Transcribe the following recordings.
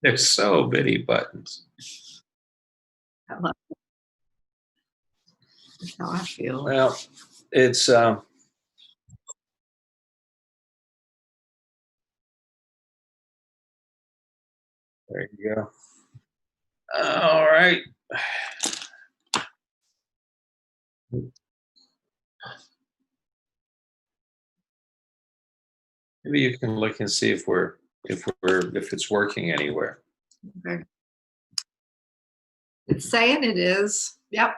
There's so many buttons. I love it. That's how I feel. Well, it's there you go. All right. Maybe you can look and see if it's working anywhere. Okay. It's saying it is. Yep.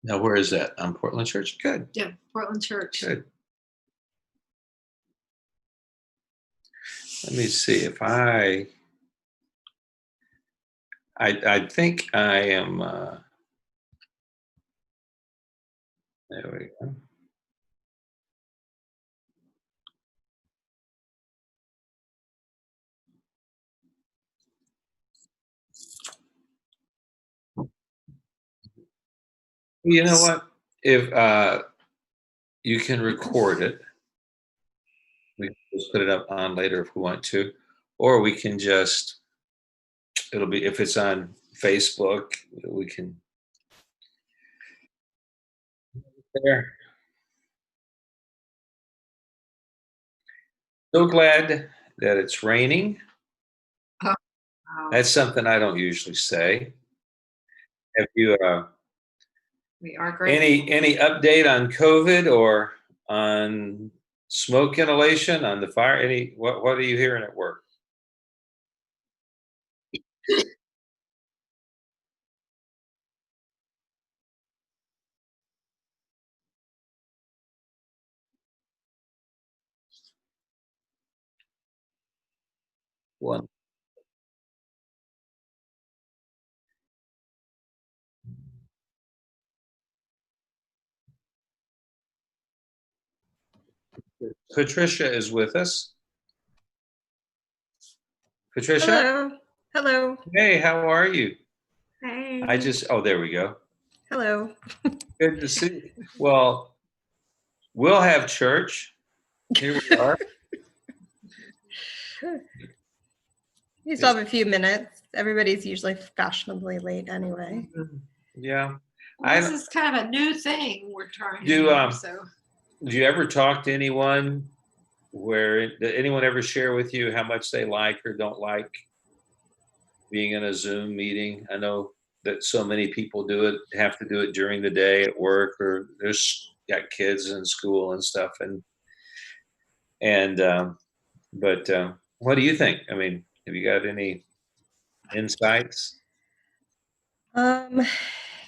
Now, where is that? On Portland Church? Good. Yeah. Portland Church. Good. Let me see if I think I am there we go. You know what? If you can record it, we can just put it up on later if we want to, or we can just it'll be if it's on Facebook, we can there. So glad that it's raining. Oh, wow. That's something I don't usually say. Have you We are grateful. any update on COVID or on smoke inhalation on the fire? What are you hearing at work? One. Patricia is with us. Patricia? Hello. Hello. Hey, how are you? Hey. Oh, there we go. Hello. Good to see you. Well, we'll have church. Here we are. You still have a few minutes. Everybody's usually fashionably late anyway. Yeah. Well, this is kind of a new thing we're trying Do, to do. So Do you ever talk to anyone did anyone ever share with you how much they like or don't like being in a Zoom meeting? I know that so many people have to do it during the day at work, or there's got kids in school and stuff. But what do you think? I mean, have you got any insights?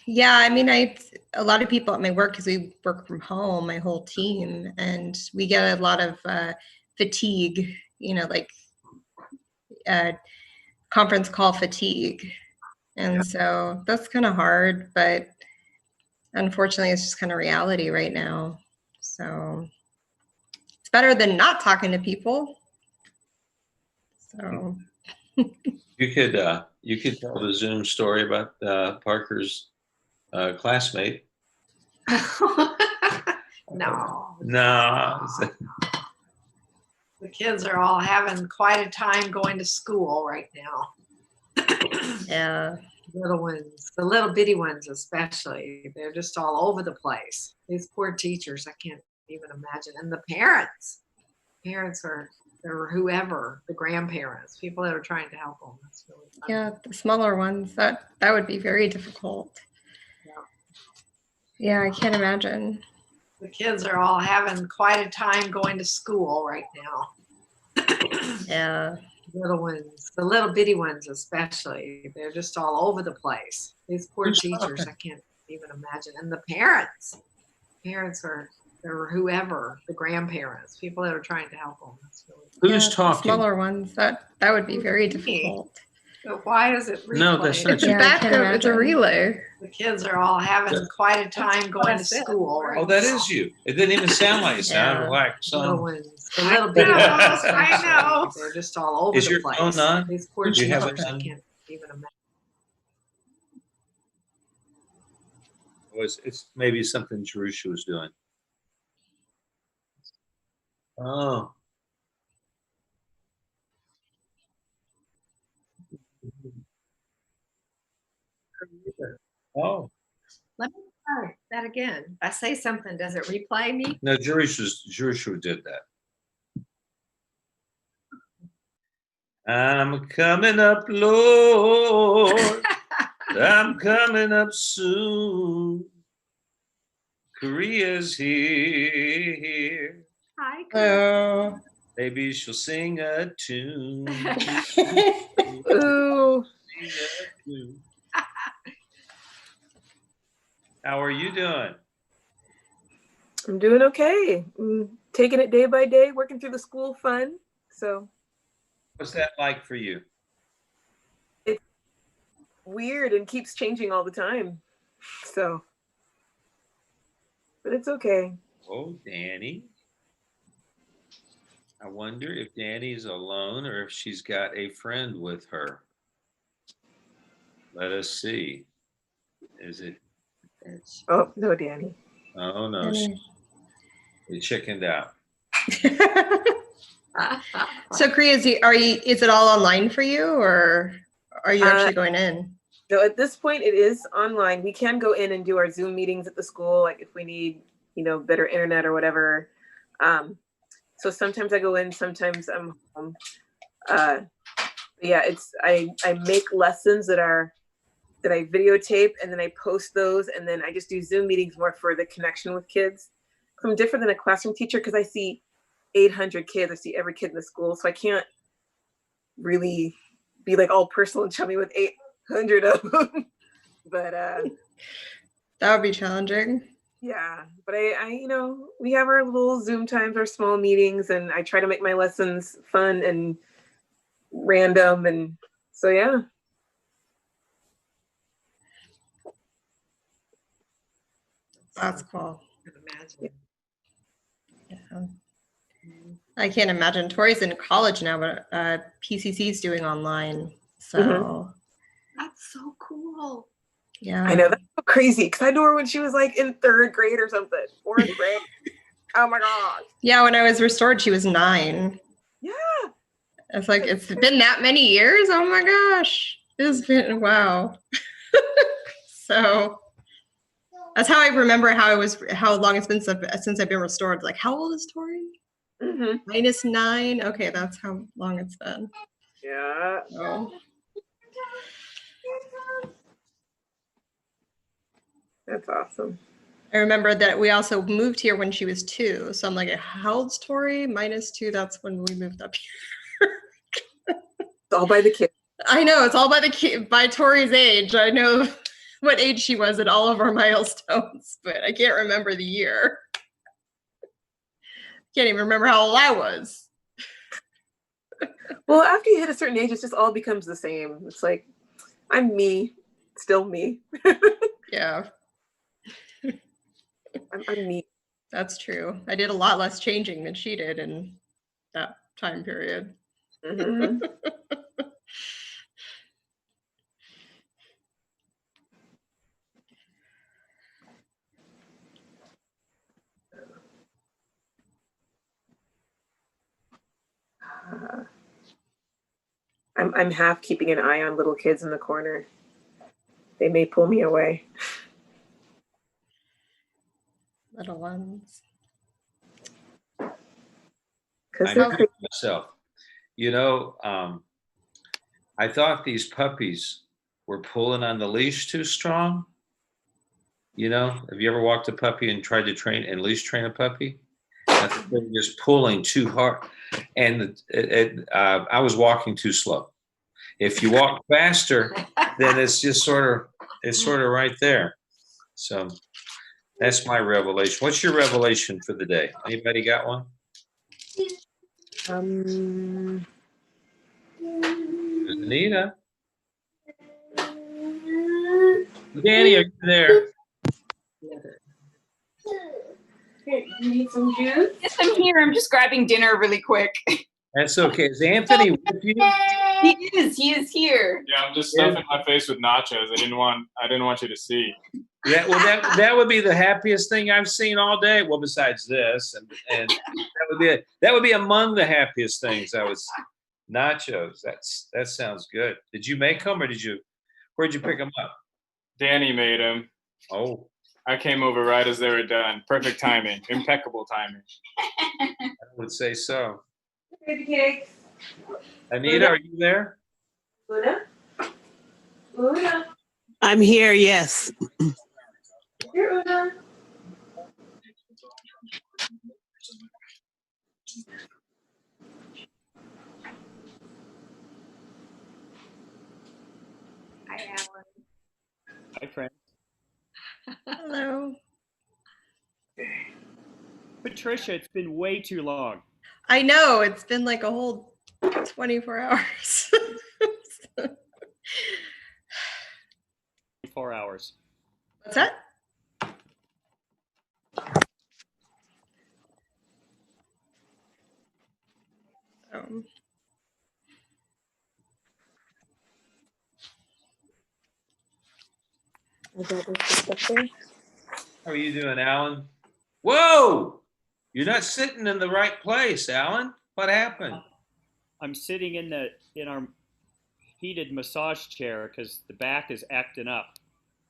Yeah, I mean, a lot of people at my work, because we work from home, my whole team, and we get a lot of fatigue, like conference call fatigue. And so that's kind of hard, but unfortunately, it's just kind of reality right now. So it's better than not talking to people. So You could tell the Zoom story about Parker's classmate. no. No. The kids are all having quite a time going to school right now. yeah. Little ones, the little bitty ones especially, they're just all over the place. These poor teachers, I can't even imagine. And the parents are, or whoever, the grandparents, people that are trying to help them. That's really fun. Yeah, the smaller ones, that would be very difficult. Yeah, I can't imagine. The kids are all having quite a time going to school right now. Yeah. Little ones, the little bitty ones especially, they're just all over the place. These poor teachers, I can't even imagine. And the parents are, or whoever, the grandparents, people that are trying to help them. That's really fun. Who's talking? The smaller ones, that would be very difficult. So why is it replayed? No, that's not It's a backup. It's a relay. The kids are all having quite a time going to school. Right Oh, that is you. It didn't even sound like you sounded like Little some. ones, the little bitty ones. I know. They're just all over Is the your place. phone on? These poor Do you have it teachers, I on? can't even imagine. It's maybe something Jerusha was doing. Oh. Oh, Let me try that again. If I say something, does it replay me? no, Jerusalem did that. I'm coming up, Lord. I'm coming up soon. Korea's here. Hi, Oh. Maybe she'll sing a tune. Ooh. Sing a tune. How are you doing? I'm doing okay. I'm taking it day by day, working through the school fun. So What's that like for you? it's weird and keeps changing all the time. So, but it's okay. Oh, Danny. I wonder if Danny's alone or if she's got a friend with her. Let us see. Is it? Oh, no, Danny. Oh no, she chickened out. So, Kriya, is it all online for you, or are you actually going in? So at this point, it is online. We can go in and do our Zoom meetings at the school, like if we need, better internet or whatever. So sometimes I go in, sometimes I'm home. Yeah, I make lessons that I videotape, and then I post those, and then I just do Zoom meetings more for the connection with kids. I'm different than a classroom teacher because I see 800 kids. I see every kid in the school, so I can't really be like all personal and chummy with 800 of them. But that would be challenging. Yeah, but I we have our little Zoom times, our small meetings, and I try to make my lessons fun and random, and so yeah. That's cool. I can imagine. Yeah. I can't imagine. Tori's in college now, but PCC's doing online. So That's so cool. yeah, I know, that's so crazy because I knew her when she was like in 3rd grade or something, 4th grade. Oh my gosh. Yeah, when I was restored, she was 9. Yeah. It's like it's been that many years. Oh my gosh, it's been wow. So that's how I remember how long it's been since I've been restored. Like, how old is Tori? -9. Okay, that's how long it's been. Yeah. Oh. That's awesome. I remember that we also moved here when she was 2. So I'm like, how old's Tori? -2. That's when we moved up here. It's all by the kid. I know, it's all by Tori's age. I know what age she was at all of our milestones, but I can't remember the year. Can't even remember how old I was. Well, after you hit a certain age, it just all becomes the same. It's like, I'm me, still me. Yeah. I'm me. That's true. I did a lot less changing than she did in that time period. Mm-hmm. I'm half keeping an eye on little kids in the corner. They may pull me away. Little ones. Because I'm they're thinking to myself, I thought these puppies were pulling on the leash too strong. Have you ever walked a puppy and tried to leash train a puppy? I think they were just pulling too hard, and I was walking too slow. If you walk faster, then it's just sort of right there. So that's my revelation. What's your revelation for the day? Anybody got one? There's Anita. Danny, are you there? Hey, you need some juice? Yes, I'm here. I'm just grabbing dinner really quick. That's okay. Is Anthony with you? He is here. Yeah, I'm just stuffing my face with nachos. I didn't want you to see. Yeah, well, that would be the happiest thing I've seen all day. Well, besides this, and that would be among the happiest things I was. Nachos. That sounds good. Did you make them or where'd you pick them up? Danny made them. Oh, I came over right as they were done. Perfect timing. Impeccable timing. I would say so. Baby cakes. Anita, are you there? Una? Una? I'm here, yes. Here, Una. Hi, Alan. Hi, friend. Hello. Patricia, it's been way too long. I know, it's been like a whole 24 hours. 4 hours. What's that? Um, How are you doing, Alan? Whoa! You're not sitting in the right place, Alan. What happened? I'm sitting in our heated massage chair because the back is acting up.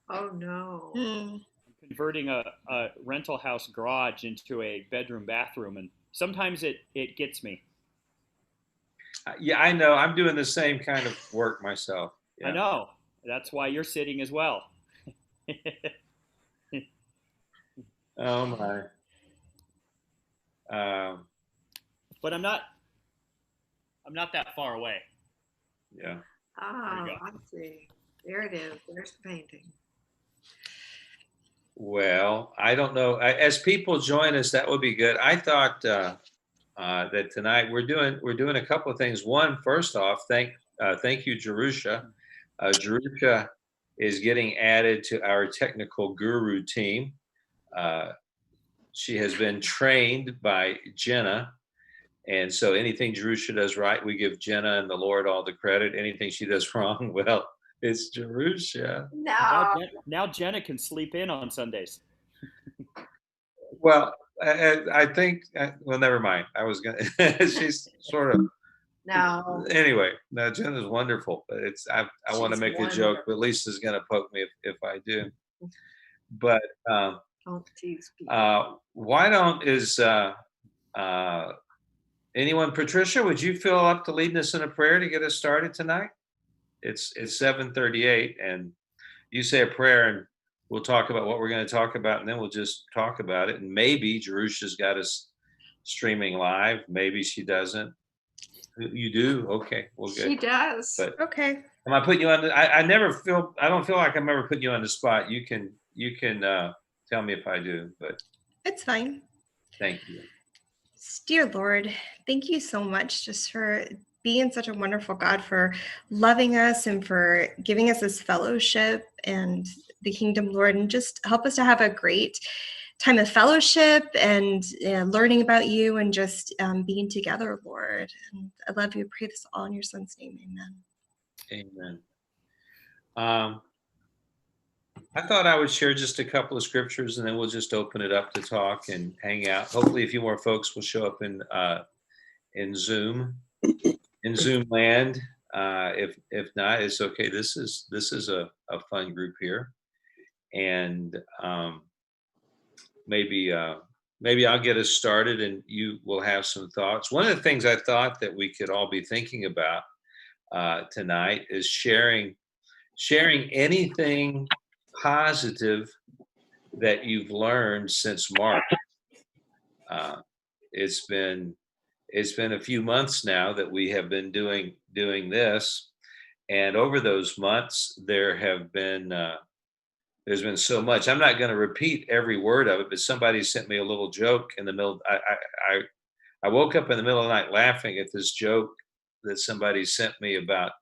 Oh no. hmm. I'm converting a rental house garage into a bedroom bathroom, and sometimes it gets me. Yeah, I know. I'm doing the same kind of work myself. I Yeah. know. That's why you're sitting as well. Oh my. But I'm not that far away. Yeah. Ah, go. I see. There it is. There's the painting. Well, I don't know. As people join us, that would be good. I thought that tonight we're doing a couple of things. One, first off, thank you, Jerusha. Jerusha is getting added to our technical guru team. She has been trained by Jenna. And so anything Jerusha does right, we give Jenna and the Lord all the credit. Anything she does wrong, well, it's Jerusha. No. Now Jenna can sleep in on Sundays. Well, I think, well, never mind. I was going to, she's sort of, No. anyway, no, Jenna's wonderful, but I want to She's make a wonderful. joke, but Lisa's going to poke me if I do. But Don't tease people. why don't anyone, Patricia, would you feel up to leading us in a prayer to get us started tonight? It's 7:38, and you say a prayer, and we'll talk about what we're going to talk about, and then we'll just talk about it. And maybe Jerusha's got us streaming live. Maybe she doesn't. You do? Okay, well, good. She does. But Okay. am I putting you on? I don't feel like I'm ever putting you on the spot. You can tell me if I do, but It's fine. thank you. Dear Lord, thank you so much just for being such a wonderful God, for loving us and for giving us this fellowship and the kingdom, Lord, and just help us to have a great time of fellowship and learning about you and just being together, Lord. And I love you. I pray this all in your son's name. Amen. Amen. I thought I would share just a couple of scriptures, and then we'll just open it up to talk and hang out. Hopefully, a few more folks will show up in Zoom land. If not, it's okay. This is a fun group here, and maybe I'll get us started, and you will have some thoughts. One of the things I thought that we could all be thinking about tonight is sharing anything positive that you've learned since March. It's been a few months now that we have been doing this, and over those months there's been so much. I'm not going to repeat every word of it, but somebody sent me a little joke in the middle. I woke up in the middle of the night laughing at this joke that somebody sent me about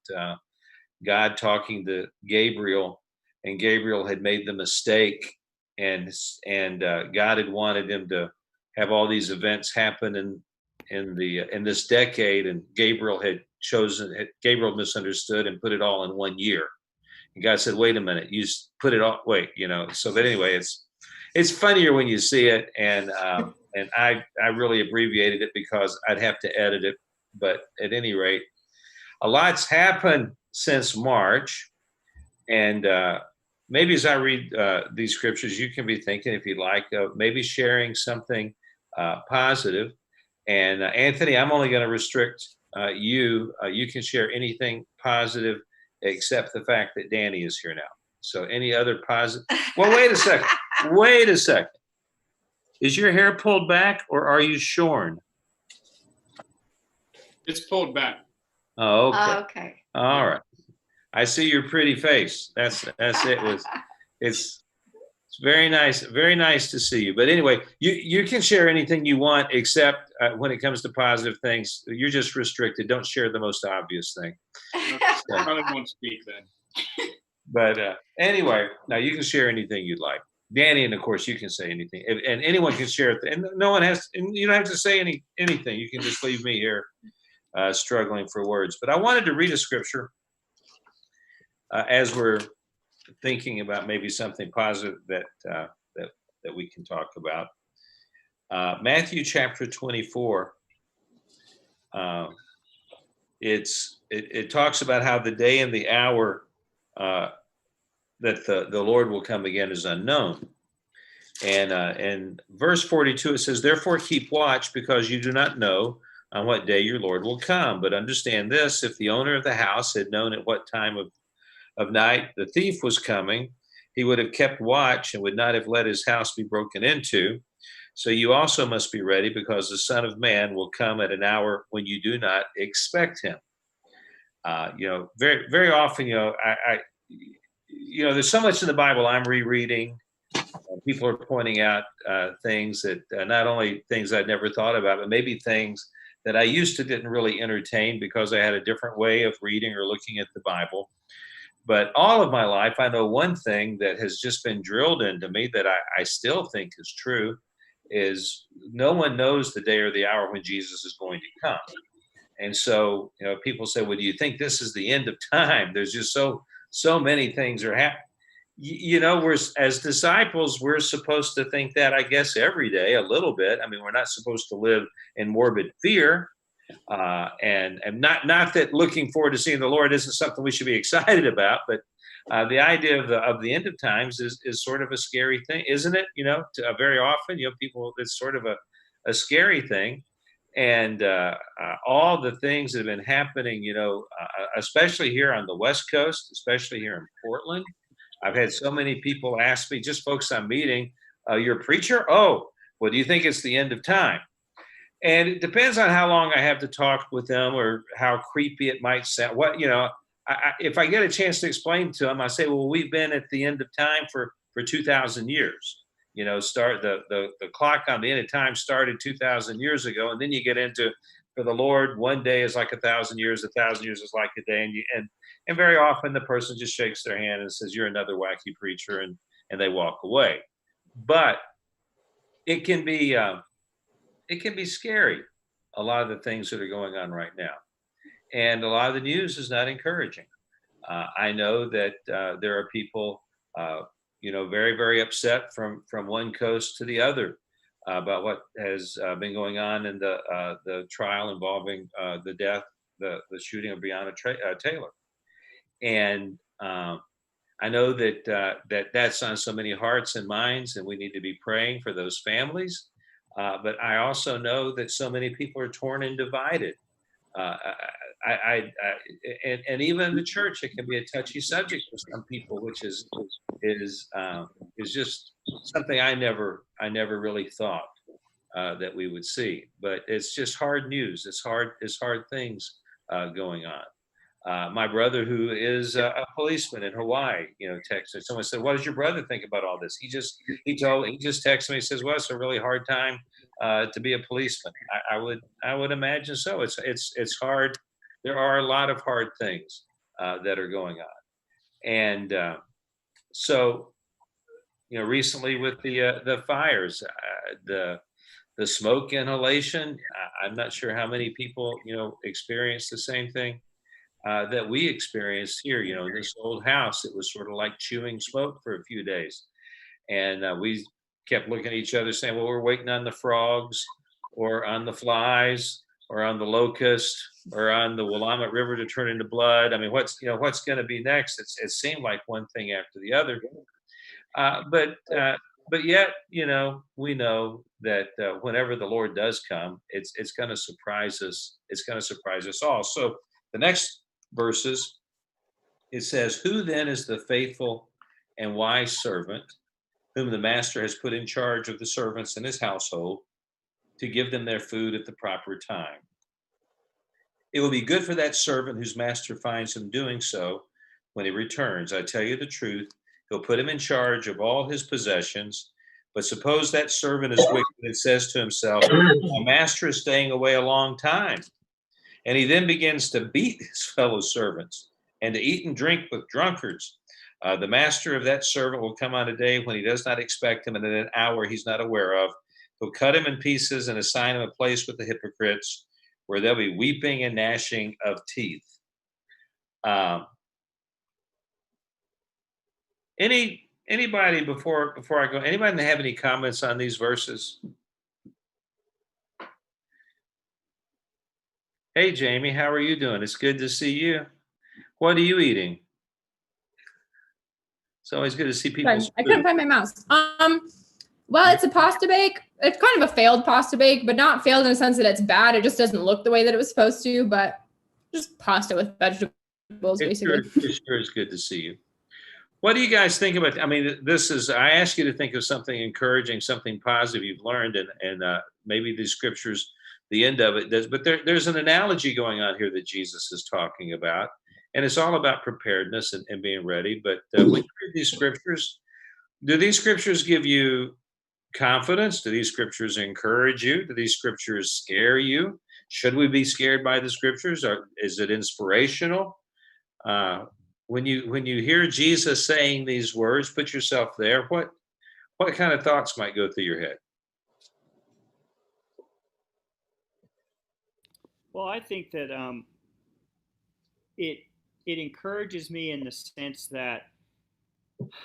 God talking to Gabriel, and Gabriel had made the mistake, and God had wanted him to have all these events happen in this decade, and Gabriel misunderstood and put it all in 1 year. And God said, "Wait a minute, you put it all. Wait, So, but anyway, it's funnier when you see it, and I really abbreviated it because I'd have to edit it. But at any rate, a lot's happened since March, and maybe as I read these scriptures, you can be thinking, if you'd like, maybe sharing something positive. And Anthony, I'm only going to restrict you. You can share anything positive except the fact that Danny is here now. So any other positive? Well, wait a second. Wait a second. Is your hair pulled back or are you shorn? It's pulled back. Oh, okay. Okay. All right. I see your pretty face. That's it. It's very nice to see you. But anyway, you can share anything you want except when it comes to positive things. You're just restricted. Don't share the most obvious thing. I probably won't speak then. But anyway, now you can share anything you'd like. Danny, and of course, you can say anything, and anyone can share it. And no one has, and you don't have to say anything. You can just leave me here struggling for words. But I wanted to read a scripture as we're thinking about maybe something positive that we can talk about. Matthew chapter 24. It talks about how the day and the hour that the Lord will come again is unknown. And in verse 42, it says, "Therefore keep watch, because you do not know on what day your Lord will come. But understand this, if the owner of the house had known at what time of night the thief was coming, he would have kept watch and would not have let his house be broken into. So you also must be ready, because the Son of Man will come at an hour when you do not expect him." Very, very often, there's so much in the Bible I'm rereading. People are pointing out things that not only things I'd never thought about, but maybe things that I used to didn't really entertain because I had a different way of reading or looking at the Bible. But all of my life, I know one thing that has just been drilled into me that I still think is true is no one knows the day or the hour when Jesus is going to come. And so, people say, well, do you think this is the end of time? There's just so many things are happening. We're, as disciples, we're supposed to think that, I guess, every day a little bit. I mean, we're not supposed to live in morbid fear. And not that looking forward to seeing the Lord isn't something we should be excited about, but the idea of the end of times is sort of a scary thing, isn't it? Very often, people, it's sort of a scary thing. And all the things that have been happening, especially here on the West Coast, especially here in Portland. I've had so many people ask me, just folks I'm meeting, you're a preacher? Oh, well, do you think it's the end of time? And it depends on how long I have to talk with them or how creepy it might sound. If I get a chance to explain to them, I say, well, we've been at the end of time for 2,000 years. Start the clock on the end of time started 2,000 years ago. And then you get into, for the Lord, one day is like 1,000 years, 1,000 years is like a day. And very often the person just shakes their hand and says, you're another wacky preacher, and they walk away. But it can be scary, a lot of the things that are going on right now. And a lot of the news is not encouraging. I know that there are people, very, very upset from one coast to the other about what has been going on in the trial involving the shooting of Breonna Taylor. And I know that that's on so many hearts and minds, and we need to be praying for those families. But I also know that so many people are torn and divided. And even in the church, it can be a touchy subject for some people, which is just something I never really thought that we would see. But it's just hard news. It's hard things going on. My brother, who is a policeman in Hawaii, texted. Someone said, "What does your brother think about all this?" He just texted me. He says, "Well, it's a really hard time to be a policeman." I would imagine so. It's hard. There are a lot of hard things that are going on, and so recently with the fires, the smoke inhalation. I'm not sure how many people experience the same thing that we experienced here. In this old house, it was sort of like chewing smoke for a few days. And we kept looking at each other saying, well, we're waiting on the frogs or on the flies or on the locust or on the Willamette River to turn into blood. I mean, what's going to be next? It seemed like one thing after the other. But yet, we know that whenever the Lord does come, it's going to surprise us. It's going to surprise us all. So the next verses, it says, "Who then is the faithful and wise servant whom the master has put in charge of the servants in his household to give them their food at the proper time? It will be good for that servant whose master finds him doing so when he returns. I tell you the truth, he'll put him in charge of all his possessions. But suppose that servant is wicked and says to himself, 'My master is staying away a long time.' And he then begins to beat his fellow servants and to eat and drink with drunkards. The master of that servant will come on a day when he does not expect him, and in an hour he's not aware of. He'll cut him in pieces and assign him a place with the hypocrites, where there'll be weeping and gnashing of teeth." Anybody before I go? Anybody have any comments on these verses? Hey, Jamie, how are you doing? It's good to see you. What are you eating? It's always good to see people. I couldn't find my mouse. Well, it's a pasta bake. It's kind of a failed pasta bake, but not failed in the sense that it's bad. It just doesn't look the way that it was supposed to, but just pasta with vegetables, basically. It sure is good to see you. What do you guys think about? I mean, I ask you to think of something encouraging, something positive you've learned, and maybe these scriptures, the end of it does. But there's an analogy going on here that Jesus is talking about, and it's all about preparedness and being ready. But when you read these scriptures, do these scriptures give you confidence? Do these scriptures encourage you? Do these scriptures scare you? Should we be scared by the scriptures? Or is it inspirational? When you hear Jesus saying these words, put yourself there. What kind of thoughts might go through your head? Well, I think that it encourages me in the sense that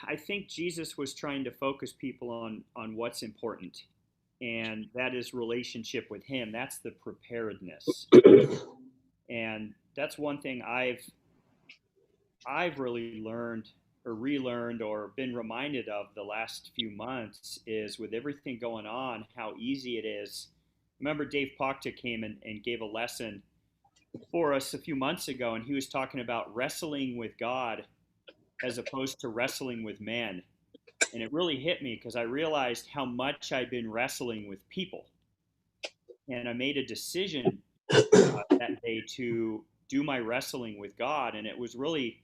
I think Jesus was trying to focus people on what's important, and that is relationship with Him. That's the preparedness, and that's one thing I've really learned or relearned or been reminded of the last few months is with everything going on, how easy it is. Remember, Dave Pachta came and gave a lesson for us a few months ago, and he was talking about wrestling with God as opposed to wrestling with men. And it really hit me because I realized how much I've been wrestling with people. And I made a decision that day to do my wrestling with God. And it was really,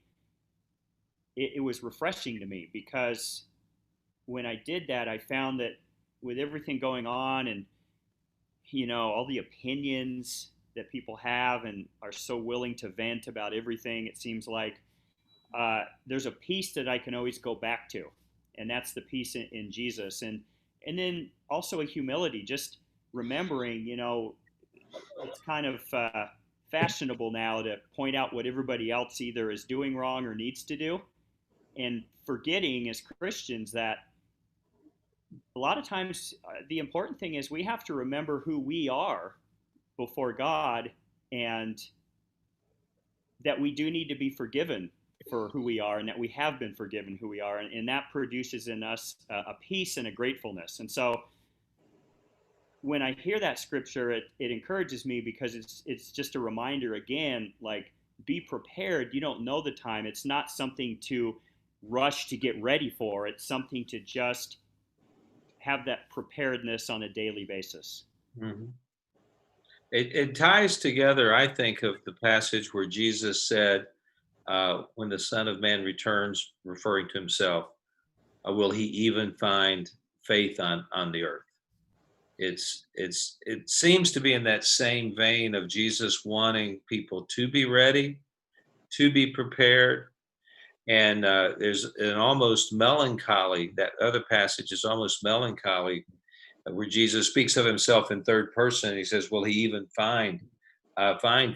it was refreshing to me because when I did that, I found that with everything going on and, all the opinions that people have and are so willing to vent about everything, it seems like there's a peace that I can always go back to, and that's the peace in Jesus, and then also a humility, just remembering, it's kind of fashionable now to point out what everybody else either is doing wrong or needs to do, and forgetting as Christians that a lot of times the important thing is we have to remember who we are before God, and that we do need to be forgiven for who we are, and that we have been forgiven who we are, and that produces in us a peace and a gratefulness. And so when I hear that scripture, it encourages me because it's just a reminder again, like, be prepared. You don't know the time. It's not something to rush to get ready for. It's something to just have that preparedness on a daily basis. Mm-hmm. It ties together, I think, of the passage where Jesus said, when the Son of Man returns, referring to himself, will he even find faith on the earth? It seems to be in that same vein of Jesus wanting people to be ready, to be prepared. And there's an almost melancholy, that other passage is almost melancholy, where Jesus speaks of himself in third person. And he says, will he even find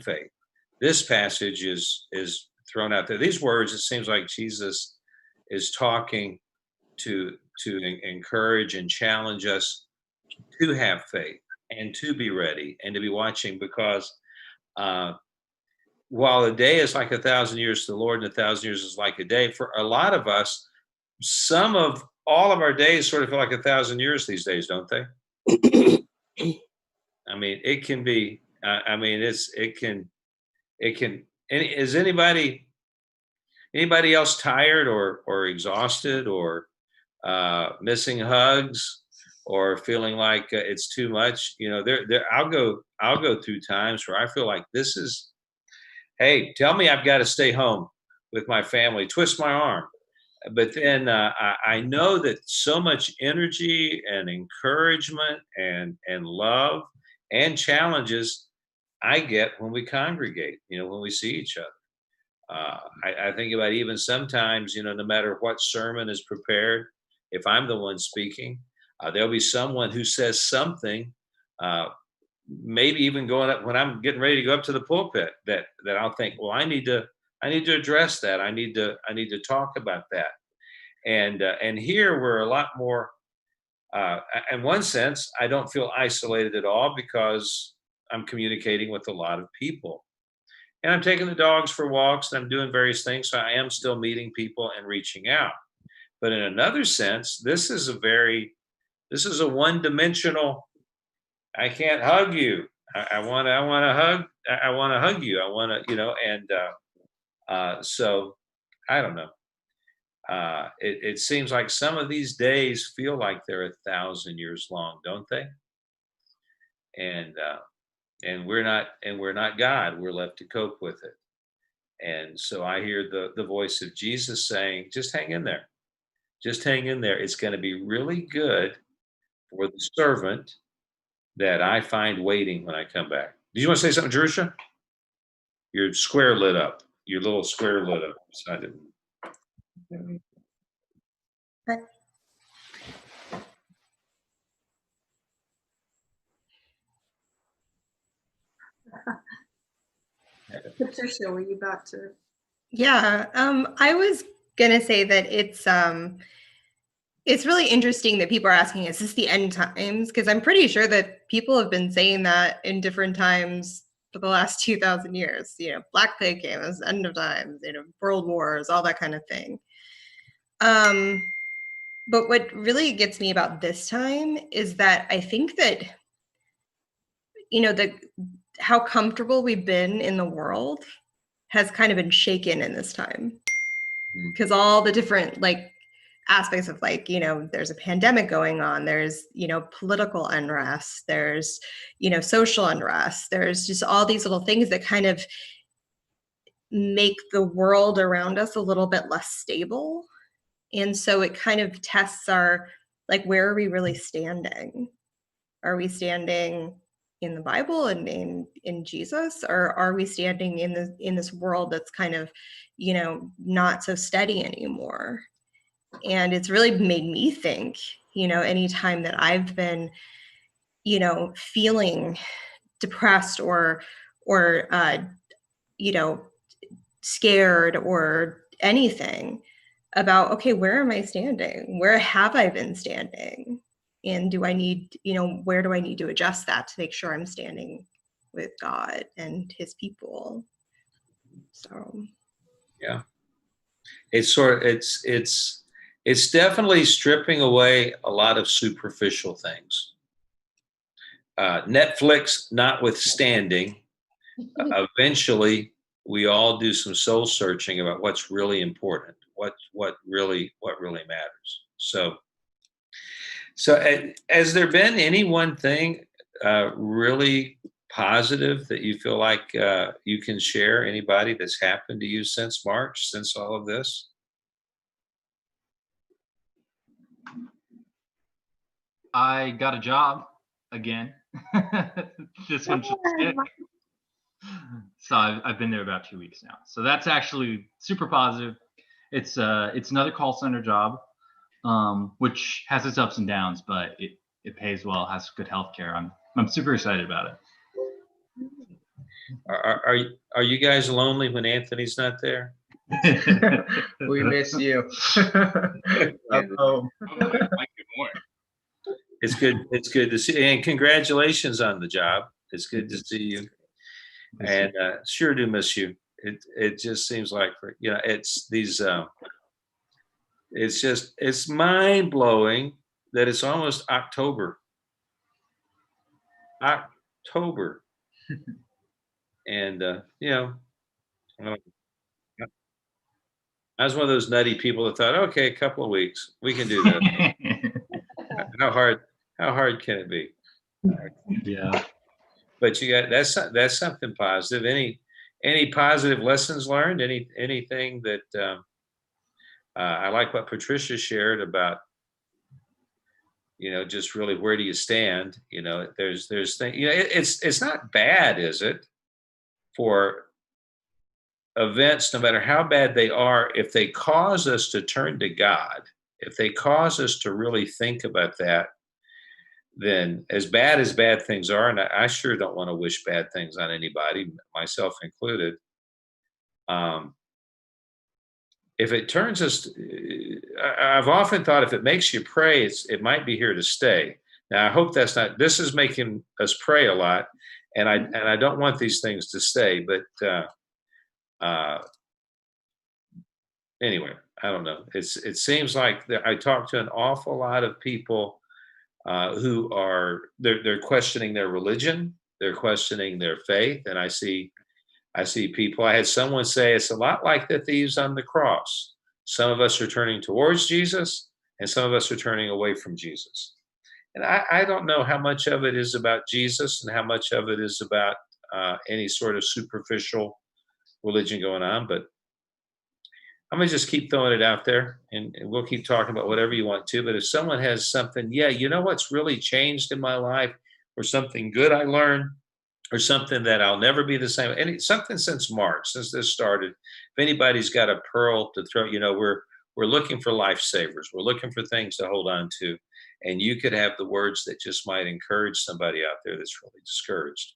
faith? This passage is thrown out there. These words, it seems like Jesus is talking to encourage and challenge us to have faith and to be ready and to be watching, because while a day is like 1,000 years to the Lord, and 1,000 years is like a day, for a lot of us, some of all of our days sort of feel like 1,000 years these days, don't they? I mean, it can be. I mean, it can. Is anybody else tired or exhausted or missing hugs or feeling like it's too much? You know, I'll go through times where I feel like this is. Hey, tell me I've got to stay home with my family. Twist my arm. But then I know that so much energy and encouragement and love and challenges I get when we congregate, you know, when we see each other. I think about even sometimes, you know, no matter what sermon is prepared, if I'm the one speaking, there'll be someone who says something, maybe even going up when I'm getting ready to go up to the pulpit, that I'll think, well, I need to address that. I need to talk about that. And here we're a lot more. In one sense, I don't feel isolated at all because I'm communicating with a lot of people. And I'm taking the dogs for walks and I'm doing various things. So I am still meeting people and reaching out. But in another sense, this is a one-dimensional, I can't hug you. I want to hug. I want to hug you. I want to, you know, and so I don't know. It seems like some of these days feel like they're 1,000 years long, don't they? And we're not God. We're left to cope with it. And so I hear the voice of Jesus saying, just hang in there. Just hang in there. It's going to be really good for the servant that I find waiting when I come back. Did you want to say something, Jerusha? Your square lit up. Your little square lit up. So I didn't. Patricia, were you about to? Yeah, I was gonna say that it's really interesting that people are asking, is this the end times? Because I'm pretty sure that people have been saying that in different times for the last 2,000 years. You know, Black Plague came as end of times, you know, world wars, all that kind of thing. But what really gets me about this time is that I think that, you know, how comfortable we've been in the world has kind of been shaken in this time. Because all the different like aspects of, like, you know, there's a pandemic going on, there's, you know, political unrest, there's, you know, social unrest, there's just all these little things that kind of make the world around us a little bit less stable. And so it kind of tests our, like, where are we really standing? Are we standing in the Bible and in Jesus, or are we standing in this world that's kind of, you know, not so steady anymore? And it's really made me think, you know, anytime that I've been, you know, feeling depressed or you know, scared or anything about, okay, where am I standing? Where have I been standing? And do I need, you know, where do I need to adjust that to make sure I'm standing with God and his people? So Yeah. It's definitely stripping away a lot of superficial things. Netflix notwithstanding, eventually we all do some soul searching about what's really important, what really matters. So has there been any one thing really positive that you feel like you can share? Anybody that's happened to you since March, since all of this? I got a job again. This one's just sick. So I've been there about 2 weeks now. So that's actually super positive. It's another call center job, which has its ups and downs, but it pays well, has good health care. I'm super excited about it. Are you guys lonely when Anthony's not there? We miss you. It's good. It's good to see, and congratulations on the job. It's good to see you. And sure do miss you. It just seems like it's these. It's mind blowing that it's almost October. October, and I was one of those nutty people that thought, okay, a couple of weeks, we can do this. How hard can it be? Yeah. But you got that's something positive. Any positive lessons learned? Anything that I like what Patricia shared about, just really where do you stand? There's things, it's not bad, is it, for events, no matter how bad they are, if they cause us to turn to God, if they cause us to really think about that, then as bad things are, and I sure don't want to wish bad things on anybody, myself included. If it turns us, I've often thought if it makes you pray, it might be here to stay. Now I hope that's not. This is making us pray a lot, and I don't want these things to stay. But anyway, I don't know. It seems like I talk to an awful lot of people who they're questioning their religion, they're questioning their faith, and I see people. I had someone say it's a lot like the thieves on the cross. Some of us are turning towards Jesus, and some of us are turning away from Jesus. And I don't know how much of it is about Jesus and how much of it is about any sort of superficial religion going on, but I'm going to just keep throwing it out there, and we'll keep talking about whatever you want to. But if someone has something, what's really changed in my life, or something good I learned, or something that I'll never be the same, something since March, since this started. If anybody's got a pearl to throw, we're looking for lifesavers. We're looking for things to hold on to, and you could have the words that just might encourage somebody out there that's really discouraged.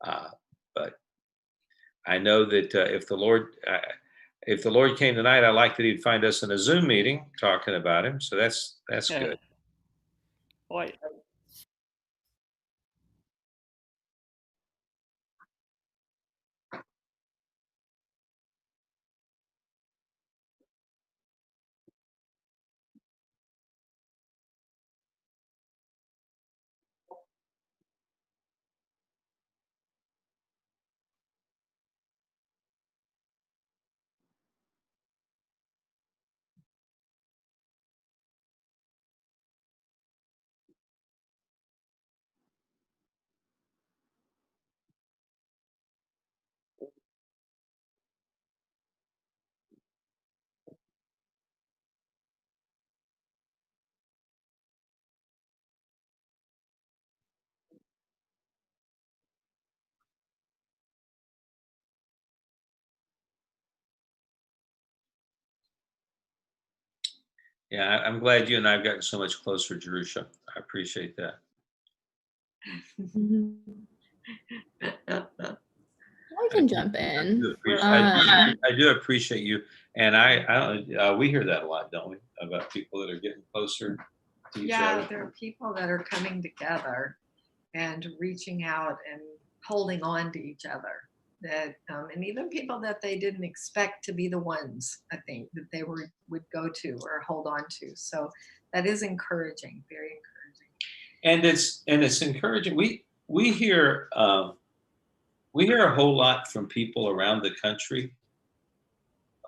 But I know that if the Lord came tonight, I like that He'd find us in a Zoom meeting talking about Him. So that's good. Well, Yeah, I'm glad you and I have gotten so much closer, Jerusha. I appreciate that. I can jump in. I do appreciate you, and we hear that a lot, don't we? About people that are getting closer to each other. Yeah, there are people that are coming together and reaching out and holding on to each other. That and even people that they didn't expect to be the ones, I think, that they would go to or hold on to. So that is encouraging, very encouraging. And it's encouraging. We hear a whole lot from people around the country.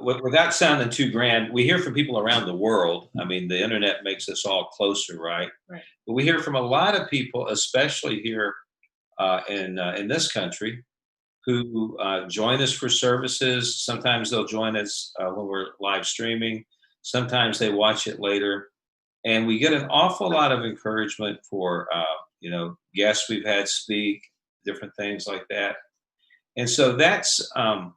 Without sounding too grand, we hear from people around the world. I mean, the internet makes us all closer, right? Right. But we hear from a lot of people, especially here in this country, who join us for services. Sometimes they'll join us when we're live streaming. Sometimes they watch it later. And we get an awful lot of encouragement for, guests we've had speak, different things like that. And so that's, the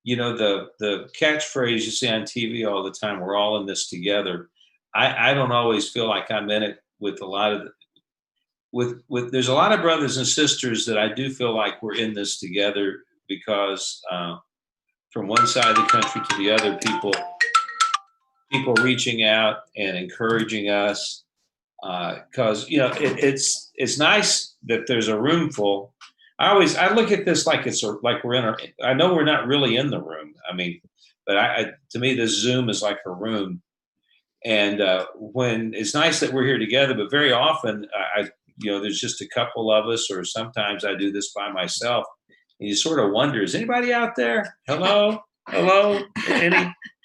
catchphrase you see on TV all the time, we're all in this together. I don't always feel like I'm in it with a lot of there's a lot of brothers and sisters that I do feel like we're in this together, because from one side of the country to the other, people reaching out and encouraging us, because it's nice that there's a room full, I look at this like like we're in I know we're not really in the room. I mean, but to me, this Zoom is like a room. And when it's nice that we're here together, but very often there's just a couple of us, or sometimes I do this by myself. And you sort of wonder, is anybody out there? Hello, hello,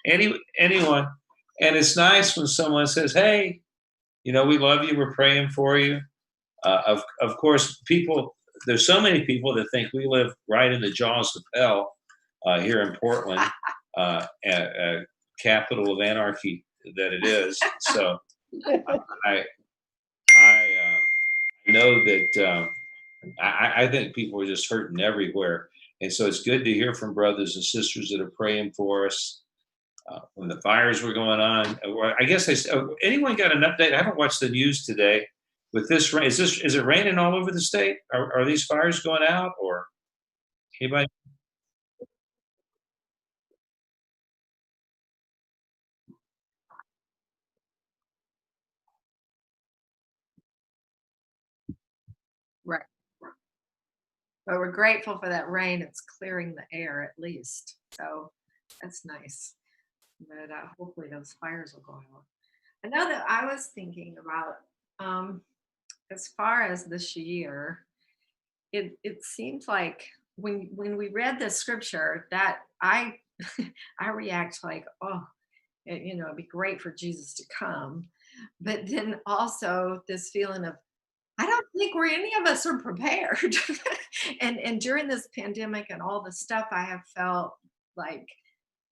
anyone? And it's nice when someone says, "Hey, we love you. We're praying for you." Of course, there's so many people that think we live right in the jaws of hell here in Portland, capital of anarchy that it is. So I know that I think people are just hurting everywhere, and so it's good to hear from brothers and sisters that are praying for us. When the fires were going on, I guess anyone got an update? I haven't watched the news today. With this rain, is it raining all over the state? Are these fires going out, or anybody? Right. But we're grateful for that rain. It's clearing the air at least. So that's nice. But hopefully those fires will go out. I know that I was thinking about as far as this year, it seems like when we read the scripture that I I react like, oh, it'd be great for Jesus to come. But then also this feeling of I don't think any of us are prepared. And during this pandemic and all the stuff, I have felt like,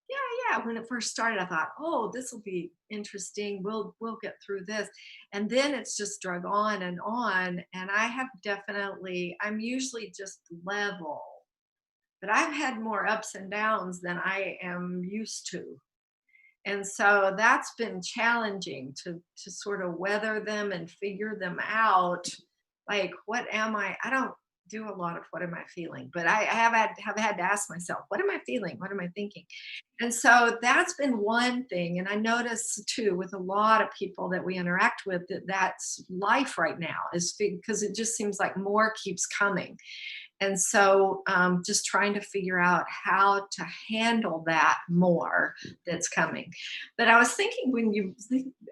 yeah. When it first started, I thought, oh, this will be interesting. We'll get through this. And then it's just drug on and on. And I have I'm usually just level, but I've had more ups and downs than I am used to. And so that's been challenging to sort of weather them and figure them out. Like, what am I don't do a lot of what am I feeling, but I have had to ask myself, what am I feeling? What am I thinking? And so that's been one thing. And I notice too, with a lot of people that we interact with, that's life right now is because it just seems like more keeps coming. And so just trying to figure out how to handle that more that's coming. But I was thinking when you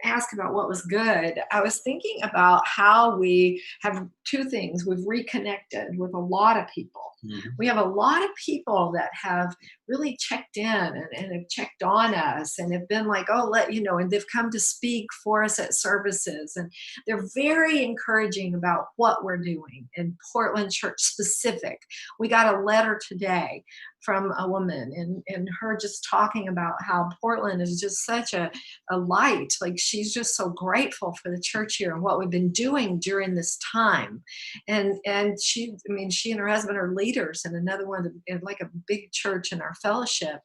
asked about what was good, I was thinking about how we have two things. We've reconnected with a lot of people. Mhm. We have a lot of people that have really checked in and have checked on us and have been like, oh, and they've come to speak for us at services. And they're very encouraging about what we're doing in Portland Church specific. We got a letter today from a woman and her just talking about how Portland is just such a light. Like she's just so grateful for the church here and what we've been doing during this time. And she and her husband are leaders in another one, in like a big church in our fellowship.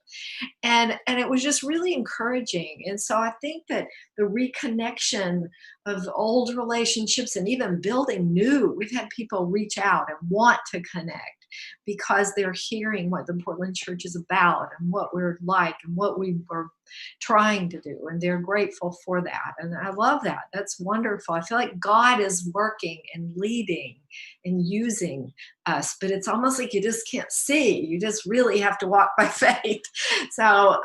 And it was just really encouraging. And so I think that the reconnection of old relationships and even building new, we've had people reach out and want to connect because they're hearing what the Portland church is about and what we're like and what we are trying to do. And they're grateful for that. And I love that. That's wonderful. I feel like God is working and leading and using us, but it's almost like you just can't see. You just really have to walk by faith. So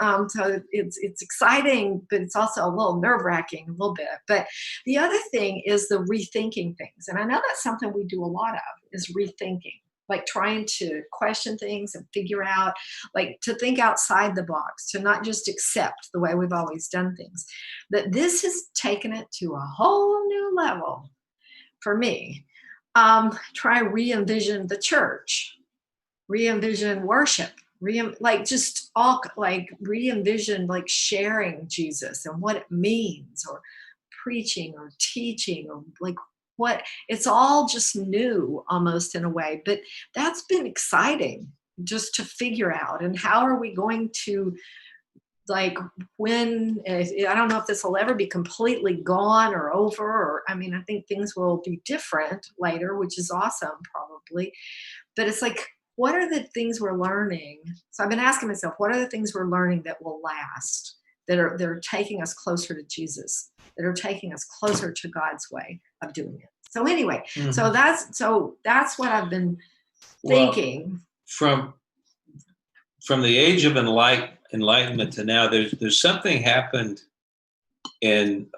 it's exciting, but it's also a little nerve-wracking a little bit. But the other thing is the rethinking things. And I know that's something we do a lot of is rethinking, like trying to question things and figure out, like to think outside the box, to not just accept the way we've always done things. That this has taken it to a whole new level for me. Try re-envision the church, re-envision worship, re-envision like sharing Jesus and what it means, or preaching or teaching, or like what it's all just new almost in a way. But that's been exciting just to figure out. And how are we going to, like, I don't know if this will ever be completely gone or over, or I think things will be different later, which is awesome probably. But it's like, what are the things we're learning? So I've been asking myself, what are the things we're learning that will last, that are taking us closer to Jesus, that are taking us closer to God's way of doing it? So anyway, so that's what I've been Well, thinking. from the age of enlightenment to now, there's something happened in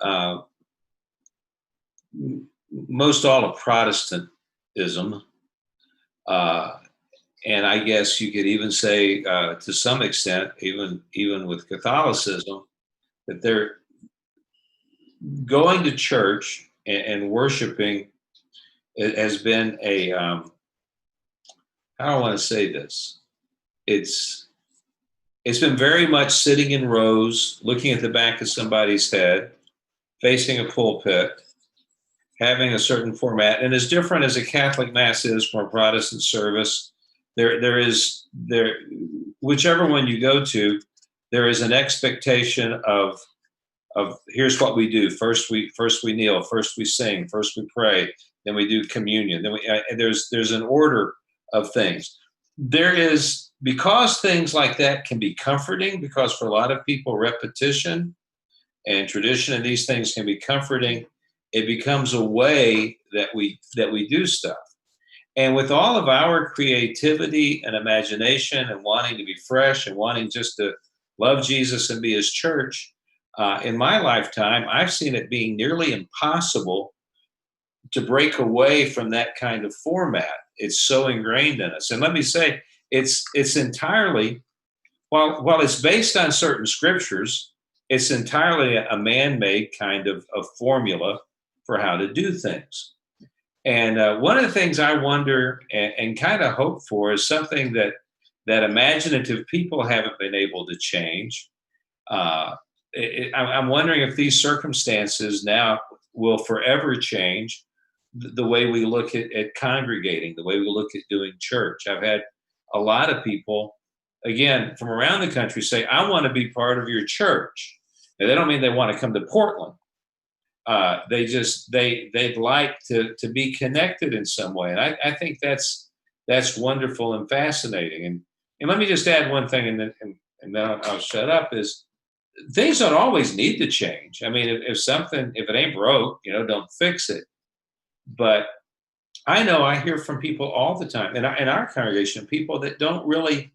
most all of Protestantism, and I guess you could even say, to some extent, even with Catholicism, that they're going to church and worshiping. It has been a I don't want to say this. It's been very much sitting in rows, looking at the back of somebody's head, facing a pulpit, having a certain format, and as different as a Catholic mass is from a Protestant service, there is whichever one you go to, there is an expectation of here's what we do. First we kneel, first we sing, first we pray, then we do communion. Then there's an order of things. There is, because things like that can be comforting, because for a lot of people repetition and tradition and these things can be comforting, it becomes a way that we do stuff. And with all of our creativity and imagination and wanting to be fresh and wanting just to love Jesus and be his church, in my lifetime, I've seen it being nearly impossible to break away from that kind of format. It's so ingrained in us. And let me say, it's entirely, while it's based on certain scriptures, it's entirely a man-made kind of formula for how to do things. And one of the things I wonder and kind of hope for is something that imaginative people haven't been able to change. I'm wondering if these circumstances now will forever change the way we look at congregating, the way we look at doing church. I've had a lot of people, again, from around the country say, I want to be part of your church. Now, they don't mean they want to come to Portland. They'd like to be connected in some way. And I think that's wonderful and fascinating. And let me just add one thing, and then I'll shut up, is things don't always need to change. I mean, if it ain't broke, don't fix it. But I know I hear from people all the time in our congregation, people that don't really,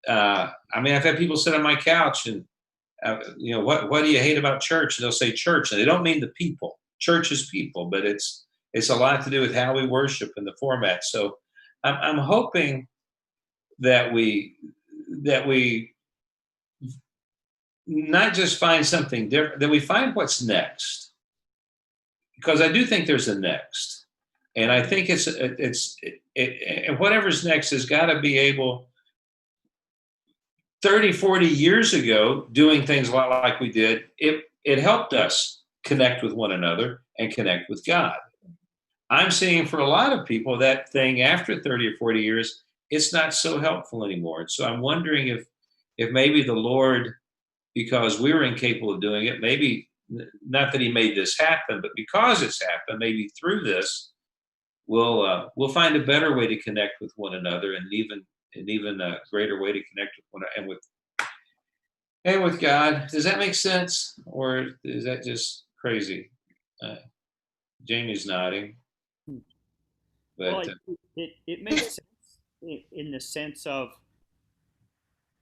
I've had people sit on my couch and, what do you hate about church? And they'll say church, and they don't mean the people. Church is people, but it's a lot to do with how we worship and the format. So I'm hoping that we not just find something different, that we find what's next. Because I do think there's a next. And I think and whatever's next has got to be able, 30, 40 years ago, doing things a lot like we did, it helped us connect with one another and connect with God. I'm seeing for a lot of people that thing after 30 or 40 years, it's not so helpful anymore. So I'm wondering if maybe the Lord, because we were incapable of doing it, maybe not that he made this happen, but because it's happened, maybe through this, we'll find a better way to connect with one another, and even a greater way to connect with one and with God. Does that make sense, or is that just crazy? Jamie's nodding. But Well, it makes sense in the sense of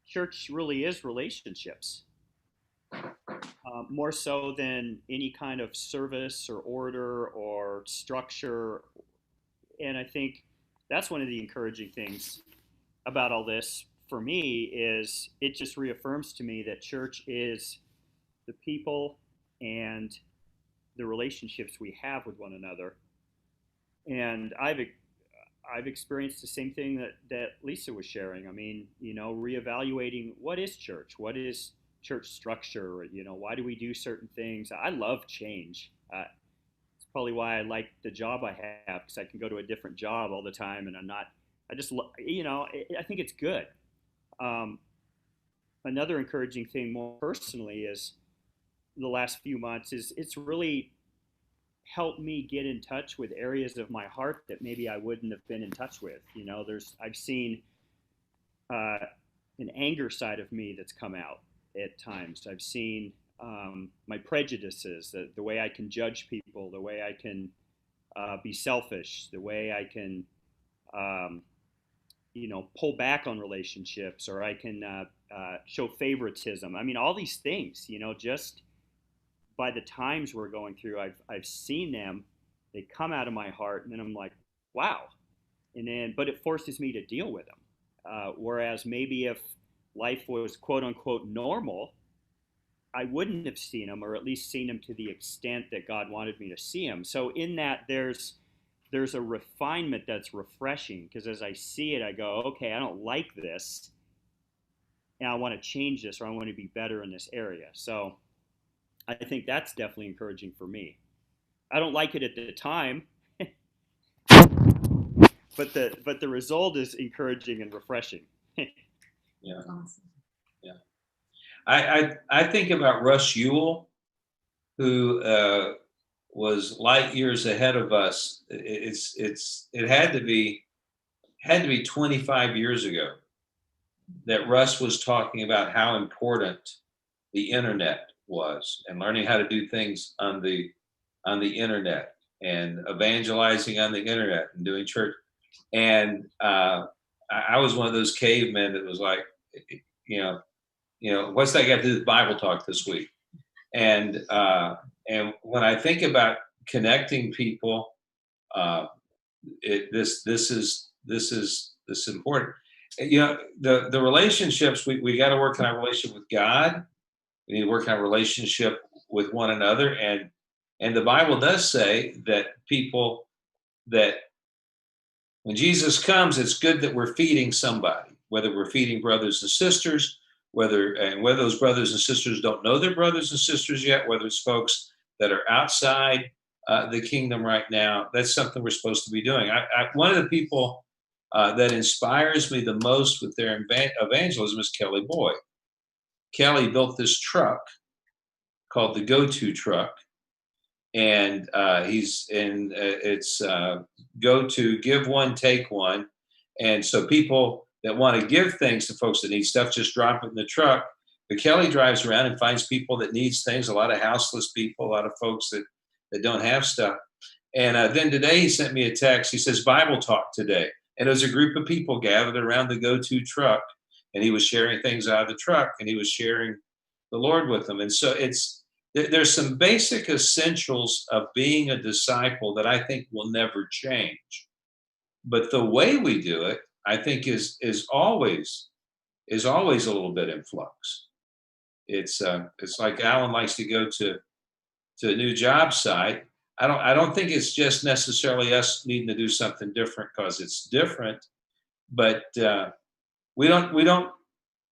church really is relationships, more so than any kind of service or order or structure. And I think that's one of the encouraging things about all this for me is it just reaffirms to me that church is the people and the relationships we have with one another. And I've experienced the same thing that Lisa was sharing. I mean, reevaluating what is church, what is church structure, why do we do certain things? I love change. It's probably why I like the job I have, because I can go to a different job all the time, and I think it's good. Another encouraging thing more personally is the last few months is it's really helped me get in touch with areas of my heart that maybe I wouldn't have been in touch with. I've seen an anger side of me that's come out at times. I've seen my prejudices, the way I can judge people, the way I can be selfish, the way I can pull back on relationships, or I can show favoritism. I mean, all these things, just by the times we're going through, I've seen them. They come out of my heart, and then I'm like, wow. But it forces me to deal with them. Whereas maybe if life was quote unquote normal, I wouldn't have seen them, or at least seen them to the extent that God wanted me to see them. So in that, there's a refinement that's refreshing, because as I see it, I go, okay, I don't like this, and I want to change this, or I want to be better in this area. So I think that's definitely encouraging for me. I don't like it at the time, but the result is encouraging and refreshing. Yeah. Awesome. Yeah. I think about Russ Ewell, who was light years ahead of us. It had to be 25 years ago that Russ was talking about how important the internet was, and learning how to do things on the internet, and evangelizing on the internet, and doing church. And I was one of those cavemen that was like, what's that got to do with Bible talk this week? And when I think about connecting people, this is important. The relationships, we got to work on our relationship with God. We need to work on our relationship with one another, and the Bible does say that that when Jesus comes, it's good that we're feeding somebody, whether we're feeding brothers and sisters, whether those brothers and sisters don't know their brothers and sisters yet, whether it's folks that are outside the kingdom right now. That's something we're supposed to be doing. One of the people that inspires me the most with their evangelism is Kelly Boyd. Kelly built this truck called the Go-To truck, and it's go to, give one, take one. And so people that want to give things to folks that need stuff just drop it in the truck. But Kelly drives around and finds people that needs things, a lot of houseless people, a lot of folks that don't have stuff. And then today he sent me a text. He says, Bible talk today. And it was a group of people gathered around the Go-To truck, and he was sharing things out of the truck, and he was sharing the Lord with them. And so there's some basic essentials of being a disciple that I think will never change. But the way we do it, I think, is always a little bit in flux. It's like Alan likes to go to a new job site. I don't think it's just necessarily us needing to do something different because it's different, but we don't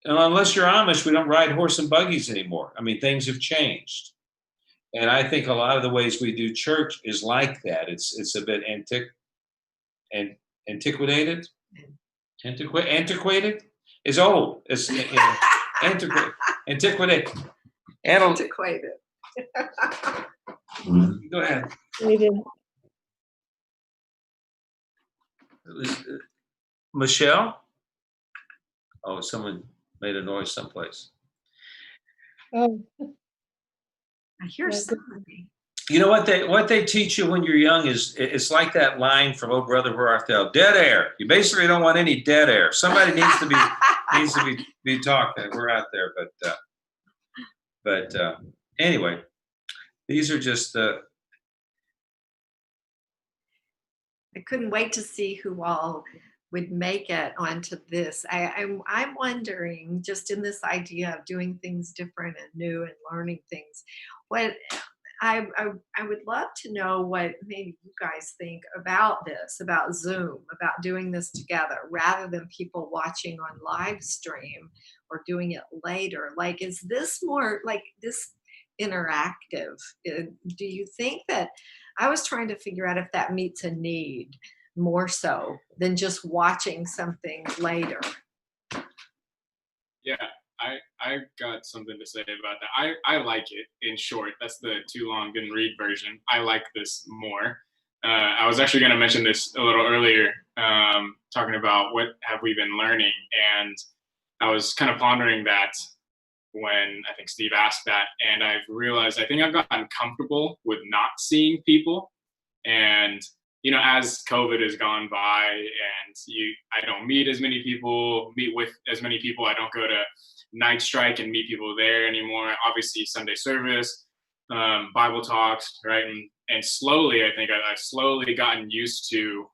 unless you're Amish, we don't ride horse and buggies anymore. I mean, things have changed. And I think a lot of the ways we do church is like that. It's a bit antiquated. Antiquated is old. It's antiquated. Antiquated. Antiquated. Go ahead. Michelle? Oh, someone made a noise someplace. I hear somebody. You know what they teach you when you're young is it's like that line from Oh Brother Where Art Thou? Dead air. You basically don't want any dead air. Somebody needs to be talking. We're out there, but anyway, these are just. I couldn't wait to see who all would make it onto this. I'm wondering, just in this idea of doing things different and new and learning things, what I would love to know what maybe you guys think about this, about Zoom, about doing this together rather than people watching on live stream or doing it later. Like, is this more like this interactive? Do you think that, I was trying to figure out if that meets a need more so than just watching something later. Yeah, I got something to say about that. I like it, in short. That's the too long didn't read version. I like this more. I was actually going to mention this a little earlier, talking about what have we been learning. And I was kind of pondering that when I think Steve asked that. And I've realized, I think I've gotten comfortable with not seeing people. And as COVID has gone by and I don't meet as many people, meet with as many people. I don't go to Night Strike and meet people there anymore. Obviously, Sunday service, Bible talks, right? And slowly, I think I've slowly gotten used to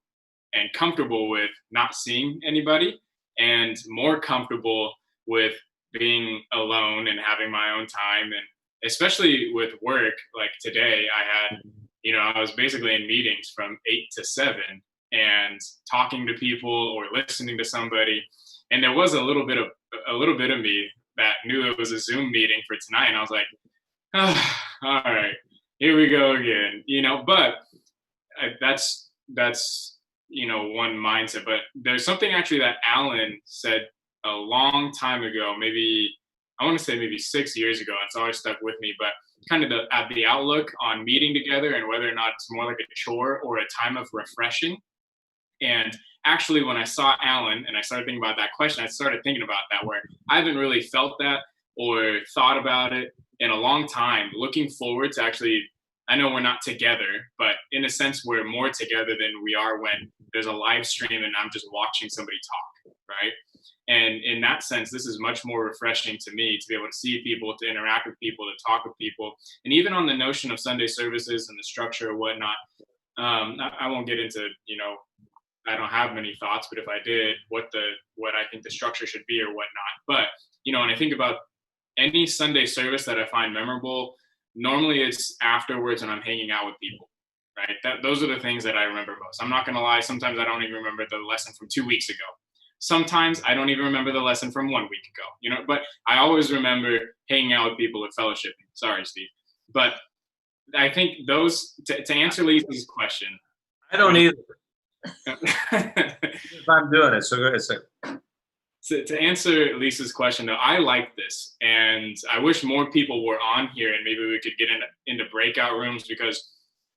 and comfortable with not seeing anybody, and more comfortable with being alone and having my own time. And especially with work, like today, I was basically in meetings from 8 to 7 and talking to people or listening to somebody. And there was a little bit of me that knew it was a Zoom meeting for tonight. And I was like, oh, all right, here we go again, but that's one mindset. But there's something actually that Alan said a long time ago, I want to say maybe 6 years ago. It's always stuck with me, but kind of the outlook on meeting together and whether or not it's more like a chore or a time of refreshing. And actually, when I saw Alan and I started thinking about that question, I started thinking about that, where I haven't really felt that or thought about it in a long time, looking forward to actually, I know we're not together, but in a sense, we're more together than we are when there's a live stream and I'm just watching somebody talk, right? And in that sense, this is much more refreshing to me to be able to see people, to interact with people, to talk with people. And even on the notion of Sunday services and the structure or whatnot, I won't get into, I don't have many thoughts, but if I did, what I think the structure should be or whatnot. But, when I think about any Sunday service that I find memorable, normally it's afterwards and I'm hanging out with people, right? Those are the things that I remember most. I'm not going to lie. Sometimes I don't even remember the lesson from 2 weeks ago. Sometimes I don't even remember the lesson from 1 week ago, but I always remember hanging out with people at fellowshipping. Sorry, Steve. But I think those, to answer Lisa's question. I don't either. If I'm doing it, so go ahead. To answer Lisa's question, though, I like this, and I wish more people were on here, and maybe we could get into breakout rooms, because,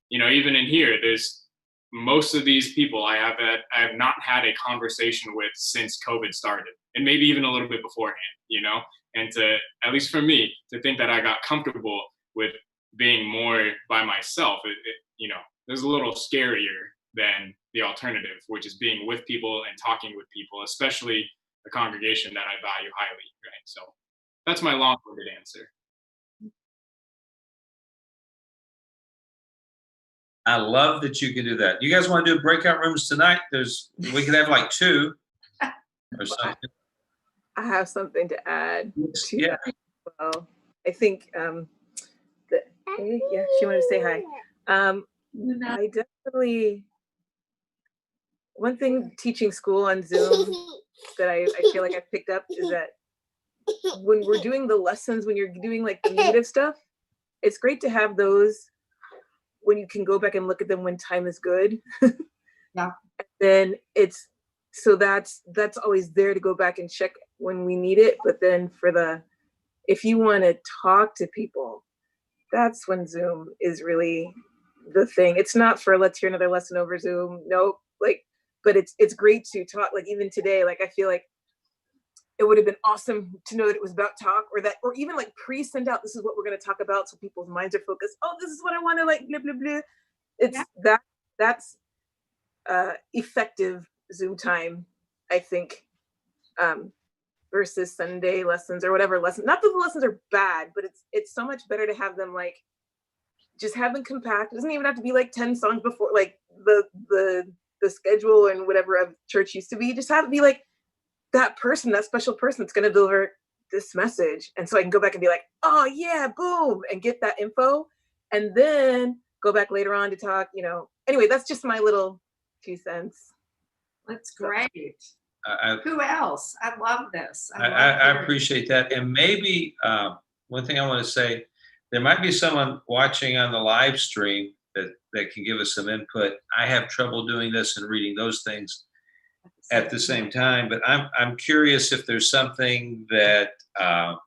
even in here, there's most of these people I have not had a conversation with since COVID started, and maybe even a little bit beforehand, and to, at least for me, to think that I got comfortable with being more by myself, there's a little scarier than the alternative, which is being with people and talking with people, especially a congregation that I value highly, right? So that's my long-winded answer. I love that you can do that. You guys want to do breakout rooms tonight? We could have like 2 or something. I have something to add. Yeah. Well, I think she wanted to say hi. I definitely, one thing teaching school on Zoom that I feel like I've picked up is that when we're doing the lessons, when you're doing like the native stuff, it's great to have those when you can go back and look at them when time is good. Yeah. Then that's always there to go back and check when we need it. But then if you want to talk to people, that's when Zoom is really the thing. It's not for let's hear another lesson over Zoom. Nope. But it's great to talk. Like even today, like I feel like it would have been awesome to know that it was about talk, or even like send out, this is what we're going to talk about, so people's minds are focused. Oh, this is what I want to like blah blah blah. It's that's effective Zoom time, I think, versus Sunday lessons or whatever lesson. Not that the lessons are bad, but it's so much better to have them like just have them compact. It doesn't even have to be like 10 songs before like the schedule and whatever of church used to be. Just have it be like that special person that's going to deliver this message. And so I can go back and be like, oh yeah, boom, and get that info. And then go back later on to talk, Anyway, that's just my little 2 cents. That's great. Who else? I love this. I appreciate that. And maybe one thing I want to say, there might be someone watching on the live stream that can give us some input. I have trouble doing this and reading those things at the same time, but I'm curious if there's something that I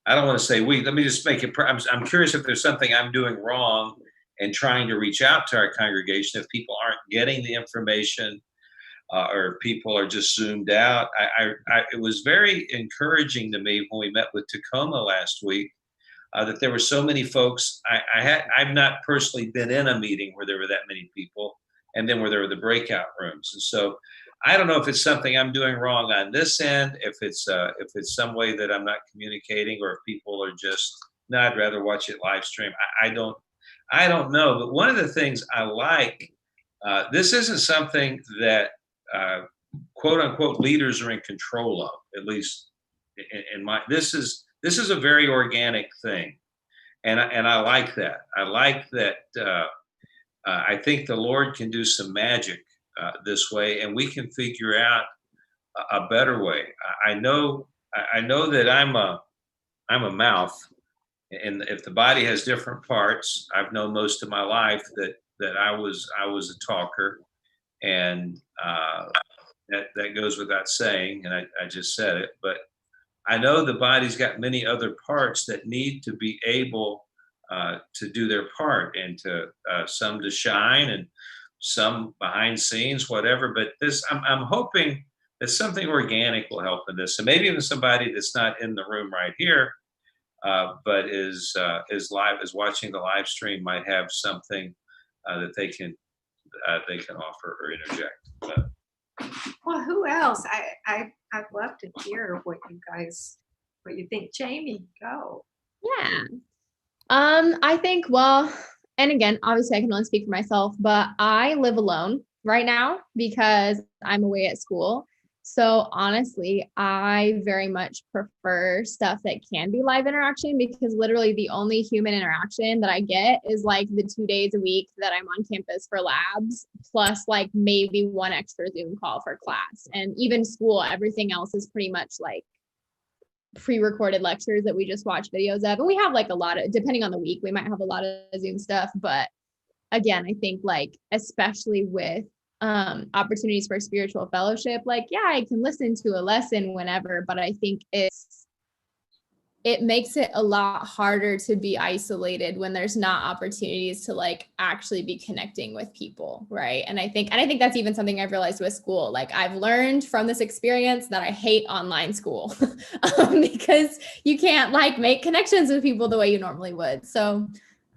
don't want to say let me just make it. I'm curious if there's something I'm doing wrong and trying to reach out to our congregation. If people aren't getting the information, or people are just zoomed out. It was very encouraging to me when we met with Tacoma last week, that there were so many folks. I've not personally been in a meeting where there were that many people, and then where there were the breakout rooms. And so I don't know if it's something I'm doing wrong on this end, if it's some way that I'm not communicating, or if people are just, no, I'd rather watch it live stream. I don't know. But one of the things I like, this isn't something that quote unquote leaders are in control of, at least in my, this is a very organic thing. And I like that. I like that. I think the Lord can do some magic this way, and we can figure out a better way. I know that I'm a mouth, and if the body has different parts, I've known most of my life that I was a talker, and that goes without saying, and I just said it, but I know the body's got many other parts that need to be able to do their part, and to some to shine, and some behind scenes, whatever. But this, I'm hoping that something organic will help in this, and maybe even somebody that's not in the room right here, but is watching the live stream, might have something that they can offer or interject. Well, who else? I'd love to hear what you think. Jamie, go. Yeah. I think, well, and again, obviously I can only speak for myself, but I live alone right now because I'm away at school. So honestly, I very much prefer stuff that can be live interaction, because literally the only human interaction that I get is like the 2 days a week that I'm on campus for labs, plus like maybe one extra Zoom call for class. And even school, everything else is pretty much like pre-recorded lectures that we just watch videos of. And we have like a lot of, depending on the week, we might have a lot of Zoom stuff. But again, I think like, especially with opportunities for spiritual fellowship, like, yeah, I can listen to a lesson whenever, but I think it makes it a lot harder to be isolated when there's not opportunities to like actually be connecting with people, right? And I think that's even something I've realized with school. Like, I've learned from this experience that I hate online school because you can't like make connections with people the way you normally would. So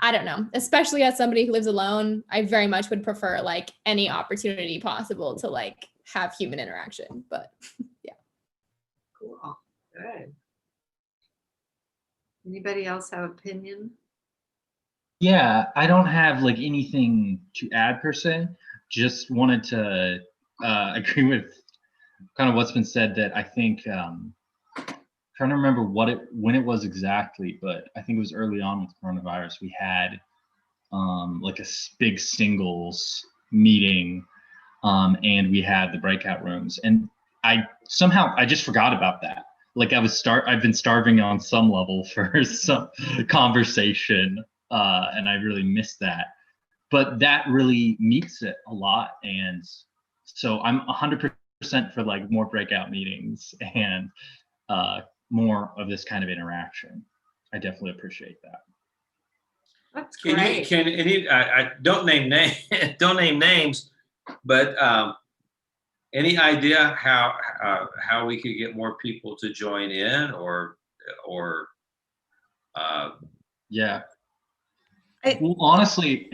I don't know, especially as somebody who lives alone, I very much would prefer like any opportunity possible to like have human interaction. But yeah. Cool. Good. Anybody else have opinion? Yeah, I don't have like anything to add per se. Just wanted to agree with kind of what's been said, that I think trying to remember when it was exactly, but I think it was early on with coronavirus. We had like a big singles meeting, and we had the breakout rooms, and I just forgot about that. Like I've been starving on some level for some conversation, and I really missed that. But that really meets it a lot, and so I'm 100% for like more breakout meetings and more of this kind of interaction. I definitely appreciate that. That's great. I don't name names, but any idea how we could get more people to join in, or yeah. Well, honestly,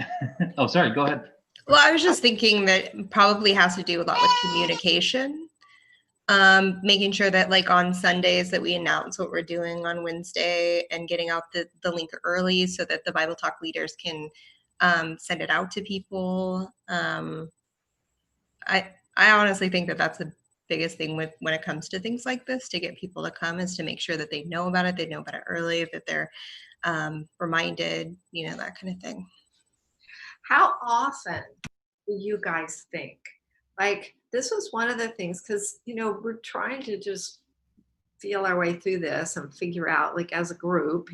oh, sorry, go ahead. Well, I was just thinking that probably has to do a lot with communication. Making sure that like on Sundays that we announce what we're doing on Wednesday, and getting out the link early so that the Bible Talk leaders can send it out to people. I honestly think that that's the biggest thing when it comes to things like this, to get people to come, is to make sure that they know about it early, that they're reminded, that kind of thing. How often do you guys think? Like, this was one of the things, because, we're trying to just feel our way through this and figure out, like, as a group,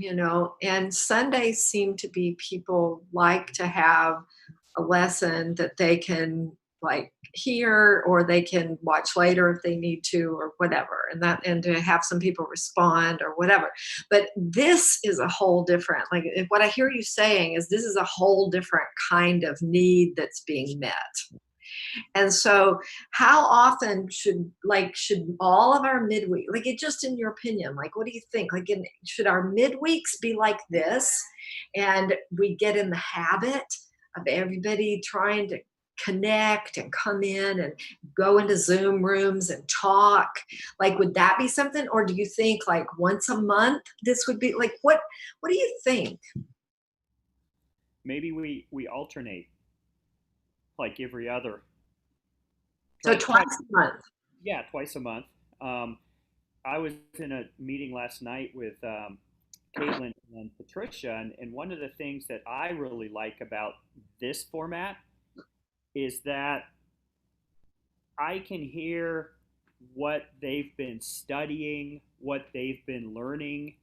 and Sundays seem to be, people like to have a lesson that they can like hear, or they can watch later if they need to, or whatever, and to have some people respond or whatever. But this is a whole different, like, what I hear you saying is this is a whole different kind of need that's being met. And so how often should all of our midweek, like, it just, in your opinion, like, what do you think? Like, should our midweeks be like this, and we get in the habit of everybody trying to connect and come in and go into Zoom rooms and talk? Like, would that be something? Or do you think like once a month this would be like, what do you think? Maybe we alternate, like every other. So twice a month. Yeah, twice a month. I was in a meeting last night with Caitlin and Patricia, and one of the things that I really like about this format is that I can hear what they've been studying, what they've been learning,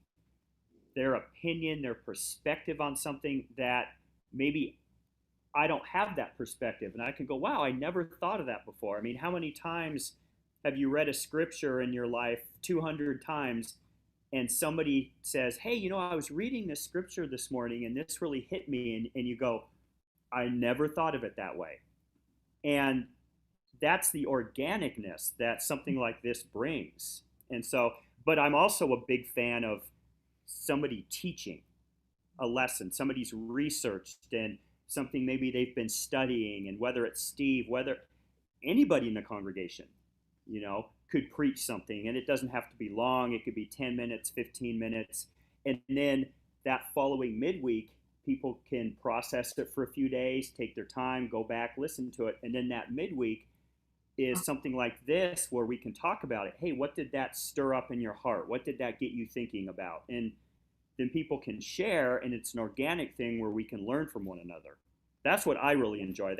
their opinion, their perspective on something that maybe I don't have that perspective. And I can go, wow, I never thought of that before. I mean, how many times have you read a scripture in your life 200 times and somebody says, hey, you know, I was reading this scripture this morning and this really hit me. And you go, I never thought of it that way. And that's the organicness that something like this brings. And so, but I'm also a big fan of somebody teaching a lesson, somebody's researched and something maybe they've been studying, and whether it's Steve, whether anybody in the congregation, you know, could preach something, and it doesn't have to be long. It could be 10 minutes, 15 minutes. And then that following midweek, people can process it for a few days, take their time, go back, listen to it. And then that midweek is something like this where we can talk about it. Hey, what did that stir up in your heart? What did that get you thinking about? And then people can share, and it's an organic thing where we can learn from one another. That's what I really enjoy.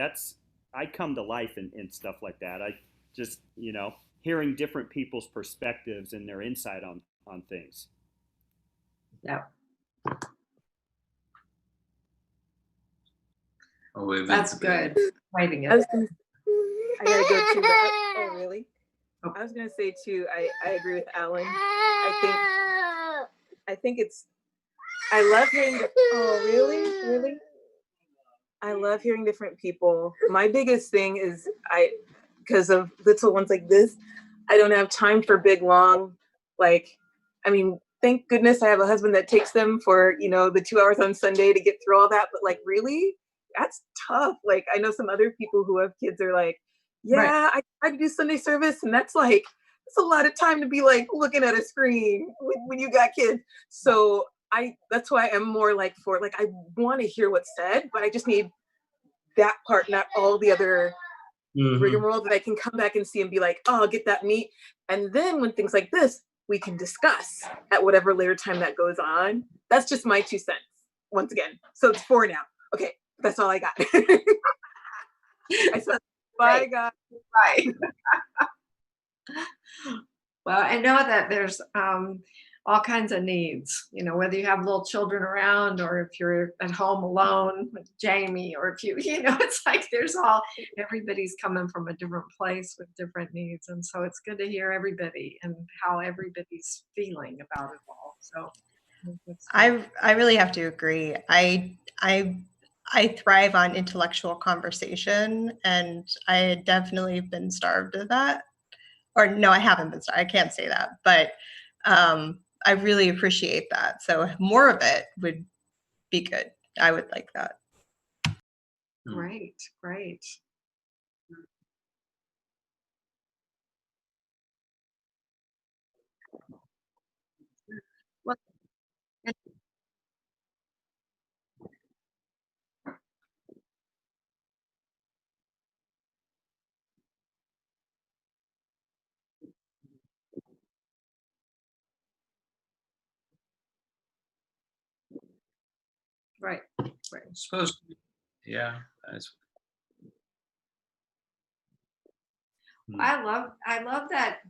I come to life in stuff like that. I just, you know, hearing different people's perspectives and their insight on things. Yeah. Oh, that's good. Writing it. I gotta go too. Oh, really? Oh. I was gonna say too. I agree with Alan. I think it's. I love hearing. Oh, really? I love hearing different people. My biggest thing is because of little ones like this, I don't have time for big, long, like, I mean, thank goodness I have a husband that takes them for, you know, the 2 hours on Sunday to get through all that. But like, really, that's tough. Like, I know some other people who have kids are like, yeah, right. I try to do Sunday service. And that's like, it's a lot of time to be like looking at a screen when you got kids. So that's why I'm more like I want to hear what's said, but I just need that part, not all the other rigmarole that I can come back and see and be like, oh, I'll get that meat. And then when things like this, we can discuss at whatever later time that goes on. That's just my 2 cents once again. So it's 4 now. Okay, that's all I got. I said, bye, guys. Right. Well, I know that there's all kinds of needs, you know, whether you have little children around or if you're at home alone with Jamie, or if you know, it's like everybody's coming from a different place with different needs. And so it's good to hear everybody and how everybody's feeling about it all. So I really have to agree. I thrive on intellectual conversation, and I had definitely been starved of that. Or no, I haven't been starved. I can't say that, but I really appreciate that. So more of it would be good. I would like that. Great. Well, right. Supposed to, yeah. That's. I love that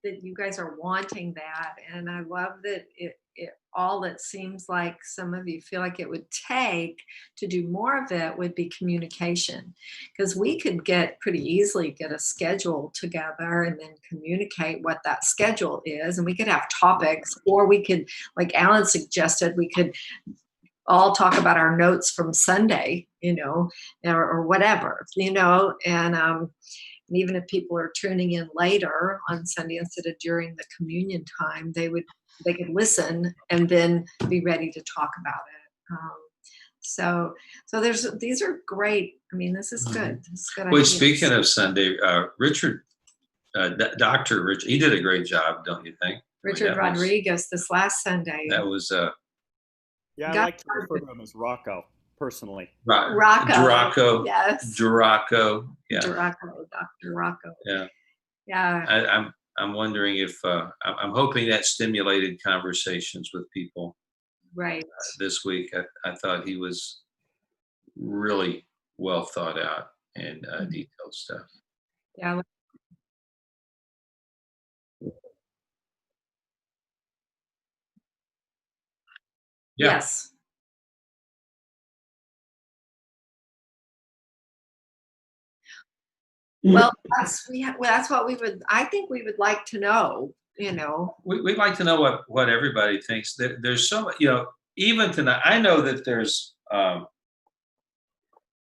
you guys are wanting that, and I love that it all it seems like some of you feel like it would take to do more of it would be communication, because we could pretty easily get a schedule together and then communicate what that schedule is, and we could have topics, or we could, like Alan suggested, we could all talk about our notes from Sunday, you know, or whatever, you know, and even if people are tuning in later on Sunday instead of during the communion time, they could listen and then be ready to talk about it. So these are great. I mean, this is good. This is good. Well, ideas. speaking of Sunday, Richard, Dr. Rich, he did a great job, don't you think? Richard Rodriguez this last Sunday. That was Yeah, I like to refer to him as Rocco personally. Rocco. Yes. Duraco. Yeah. Duraco, Dr. Rocco. Yeah. Yeah. I'm wondering if I'm hoping that stimulated conversations with people. Right. This week, I thought he was really well thought out and detailed stuff. Yeah. Yes. Well, that's what I think we would like to know, you know. We'd like to know what everybody thinks. There's so much, even tonight, I know that there's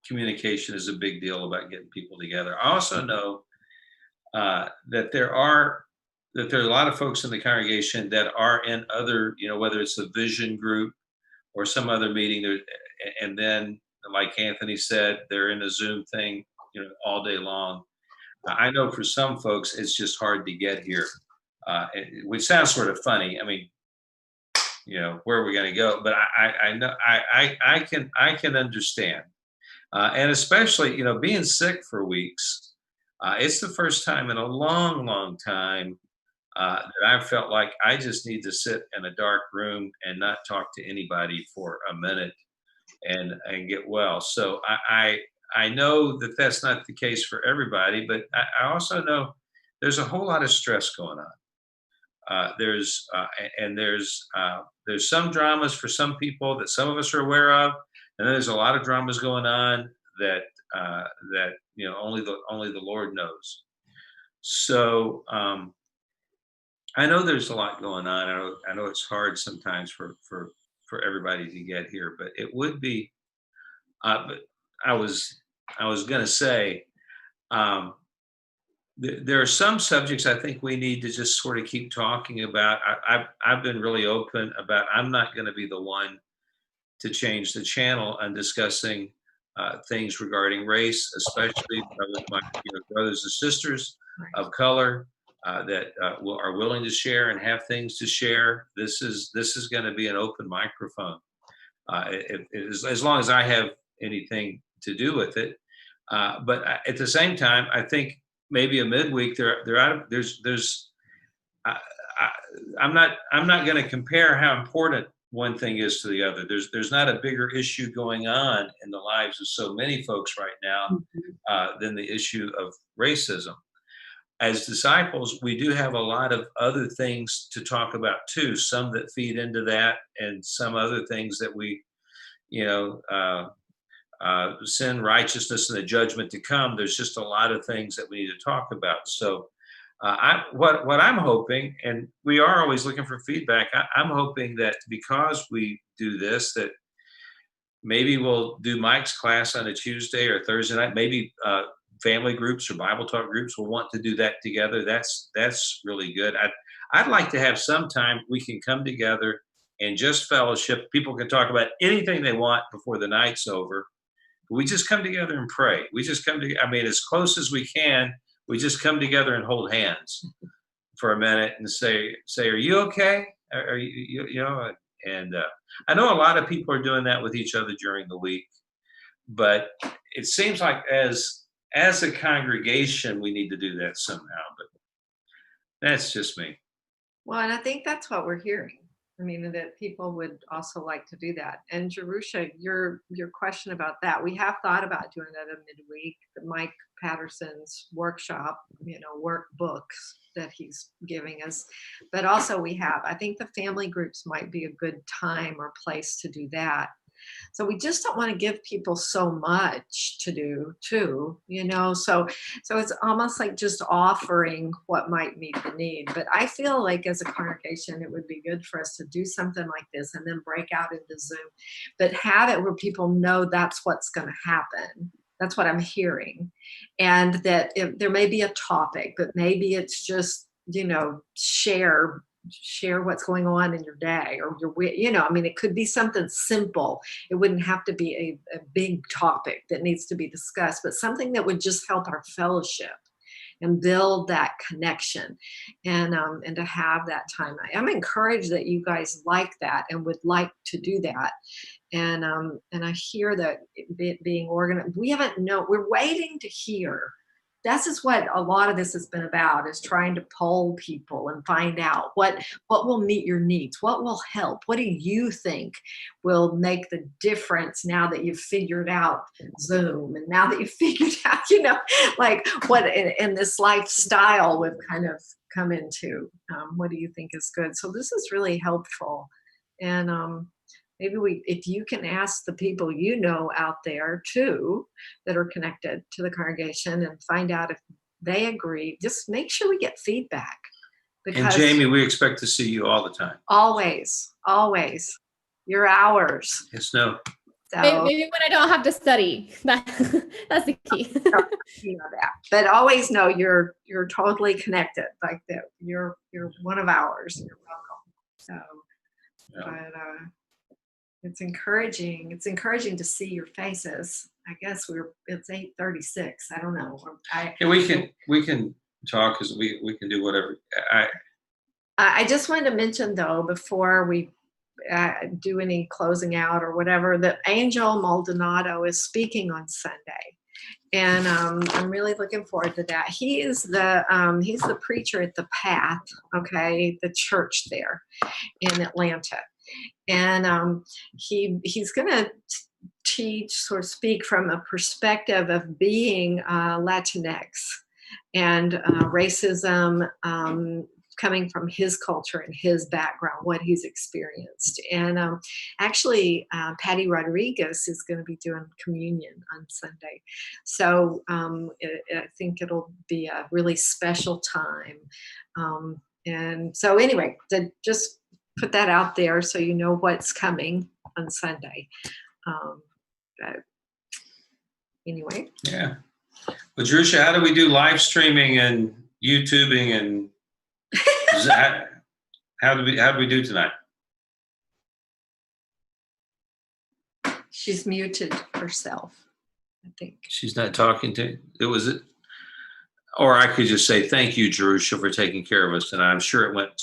communication is a big deal about getting people together. I also know that there are a lot of folks in the congregation that are in other, whether it's a vision group or some other meeting there, and then like Anthony said, they're in a Zoom thing, all day long. I know for some folks it's just hard to get here, which sounds sort of funny. I mean, where are we going to go? But I know I can understand, and especially being sick for weeks. It's the first time in a long, long time that I felt like I just need to sit in a dark room and not talk to anybody for a minute and get well. So I know that that's not the case for everybody, but I also know there's a whole lot of stress going on. There's some dramas for some people that some of us are aware of, and then there's a lot of dramas going on that only the Lord knows. So I know there's a lot going on. I know it's hard sometimes for everybody to get here, but it would be. But I was going to say there are some subjects I think we need to just sort of keep talking about. I've been really open about I'm not going to be the one to change the channel on discussing things regarding race, especially with my brothers and sisters of color that are willing to share and have things to share. This is going to be an open microphone as long as I have anything to do with it. But at the same time, I think maybe a midweek I'm not going to compare how important one thing is to the other. There's not a bigger issue going on in the lives of so many folks right now than the issue of racism. As disciples, we do have a lot of other things to talk about too, some that feed into that and some other things that we, sin, righteousness, and the judgment to come. There's just a lot of things that we need to talk about. So what I'm hoping, and we are always looking for feedback, I'm hoping that because we do this, that maybe we'll do Mike's class on a Tuesday or Thursday night, maybe family groups or Bible talk groups will want to do that together. That's really good. I'd like to have some time we can come together and just fellowship. People can talk about anything they want before the night's over. We just come together and pray. We just come together. I mean, as close as we can, we just come together and hold hands for a minute and say, are you okay? Are you and I know a lot of people are doing that with each other during the week, but it seems like as a congregation, we need to do that somehow, but that's just me. Well, and I think that's what we're hearing. I mean, that people would also like to do that. And Jerusha, your question about that, we have thought about doing that in midweek, Mike Patterson's workshop, workbooks that he's giving us. But also I think the family groups might be a good time or place to do that. So we just don't want to give people so much to do too, so it's almost like just offering what might meet the need. But I feel like as a congregation, it would be good for us to do something like this and then break out into Zoom, but have it where people know that's what's going to happen. That's what I'm hearing. And that there may be a topic, but maybe it's just, share share what's going on in your day or I mean, it could be something simple. It wouldn't have to be a big topic that needs to be discussed, but something that would just help our fellowship and build that connection and to have that time. I'm encouraged that you guys like that and would like to do that. And I hear that being organized, we're waiting to hear. This is what a lot of this has been about, is trying to poll people and find out what will meet your needs, what will help, what do you think will make the difference now that you've figured out Zoom and now that you've figured out, like what in this lifestyle we've kind of come into. What do you think is good? So this is really helpful. And maybe if you can ask the people out there too that are connected to the congregation and find out if they agree, just make sure we get feedback. And Jamie, we expect to see you all the time. Always. You're ours. Yes, no. So, maybe when I don't have to study, that's the key. you know that, but always know you're totally connected. Like that, you're one of ours. You're welcome. So, but it's encouraging. It's encouraging to see your faces. I guess it's 8:36. I don't know. We can talk because we can do whatever. I just wanted to mention though, before we do any closing out or whatever, that Angel Maldonado is speaking on Sunday, and I'm really looking forward to that. He's the preacher at the Path, the church there in Atlanta. And he's going to teach or speak from a perspective of being Latinx and racism coming from his culture and his background, what he's experienced. And actually, Patty Rodriguez is going to be doing communion on Sunday. So I think it'll be a really special time. And so anyway, just put that out there so you know what's coming on Sunday. But anyway. Yeah. Well, Jerusha, how do we do live streaming and YouTubing and how do we do tonight? She's muted herself, I think. She's not talking to or I could just say thank you, Jerusha, for taking care of us tonight. I'm sure it went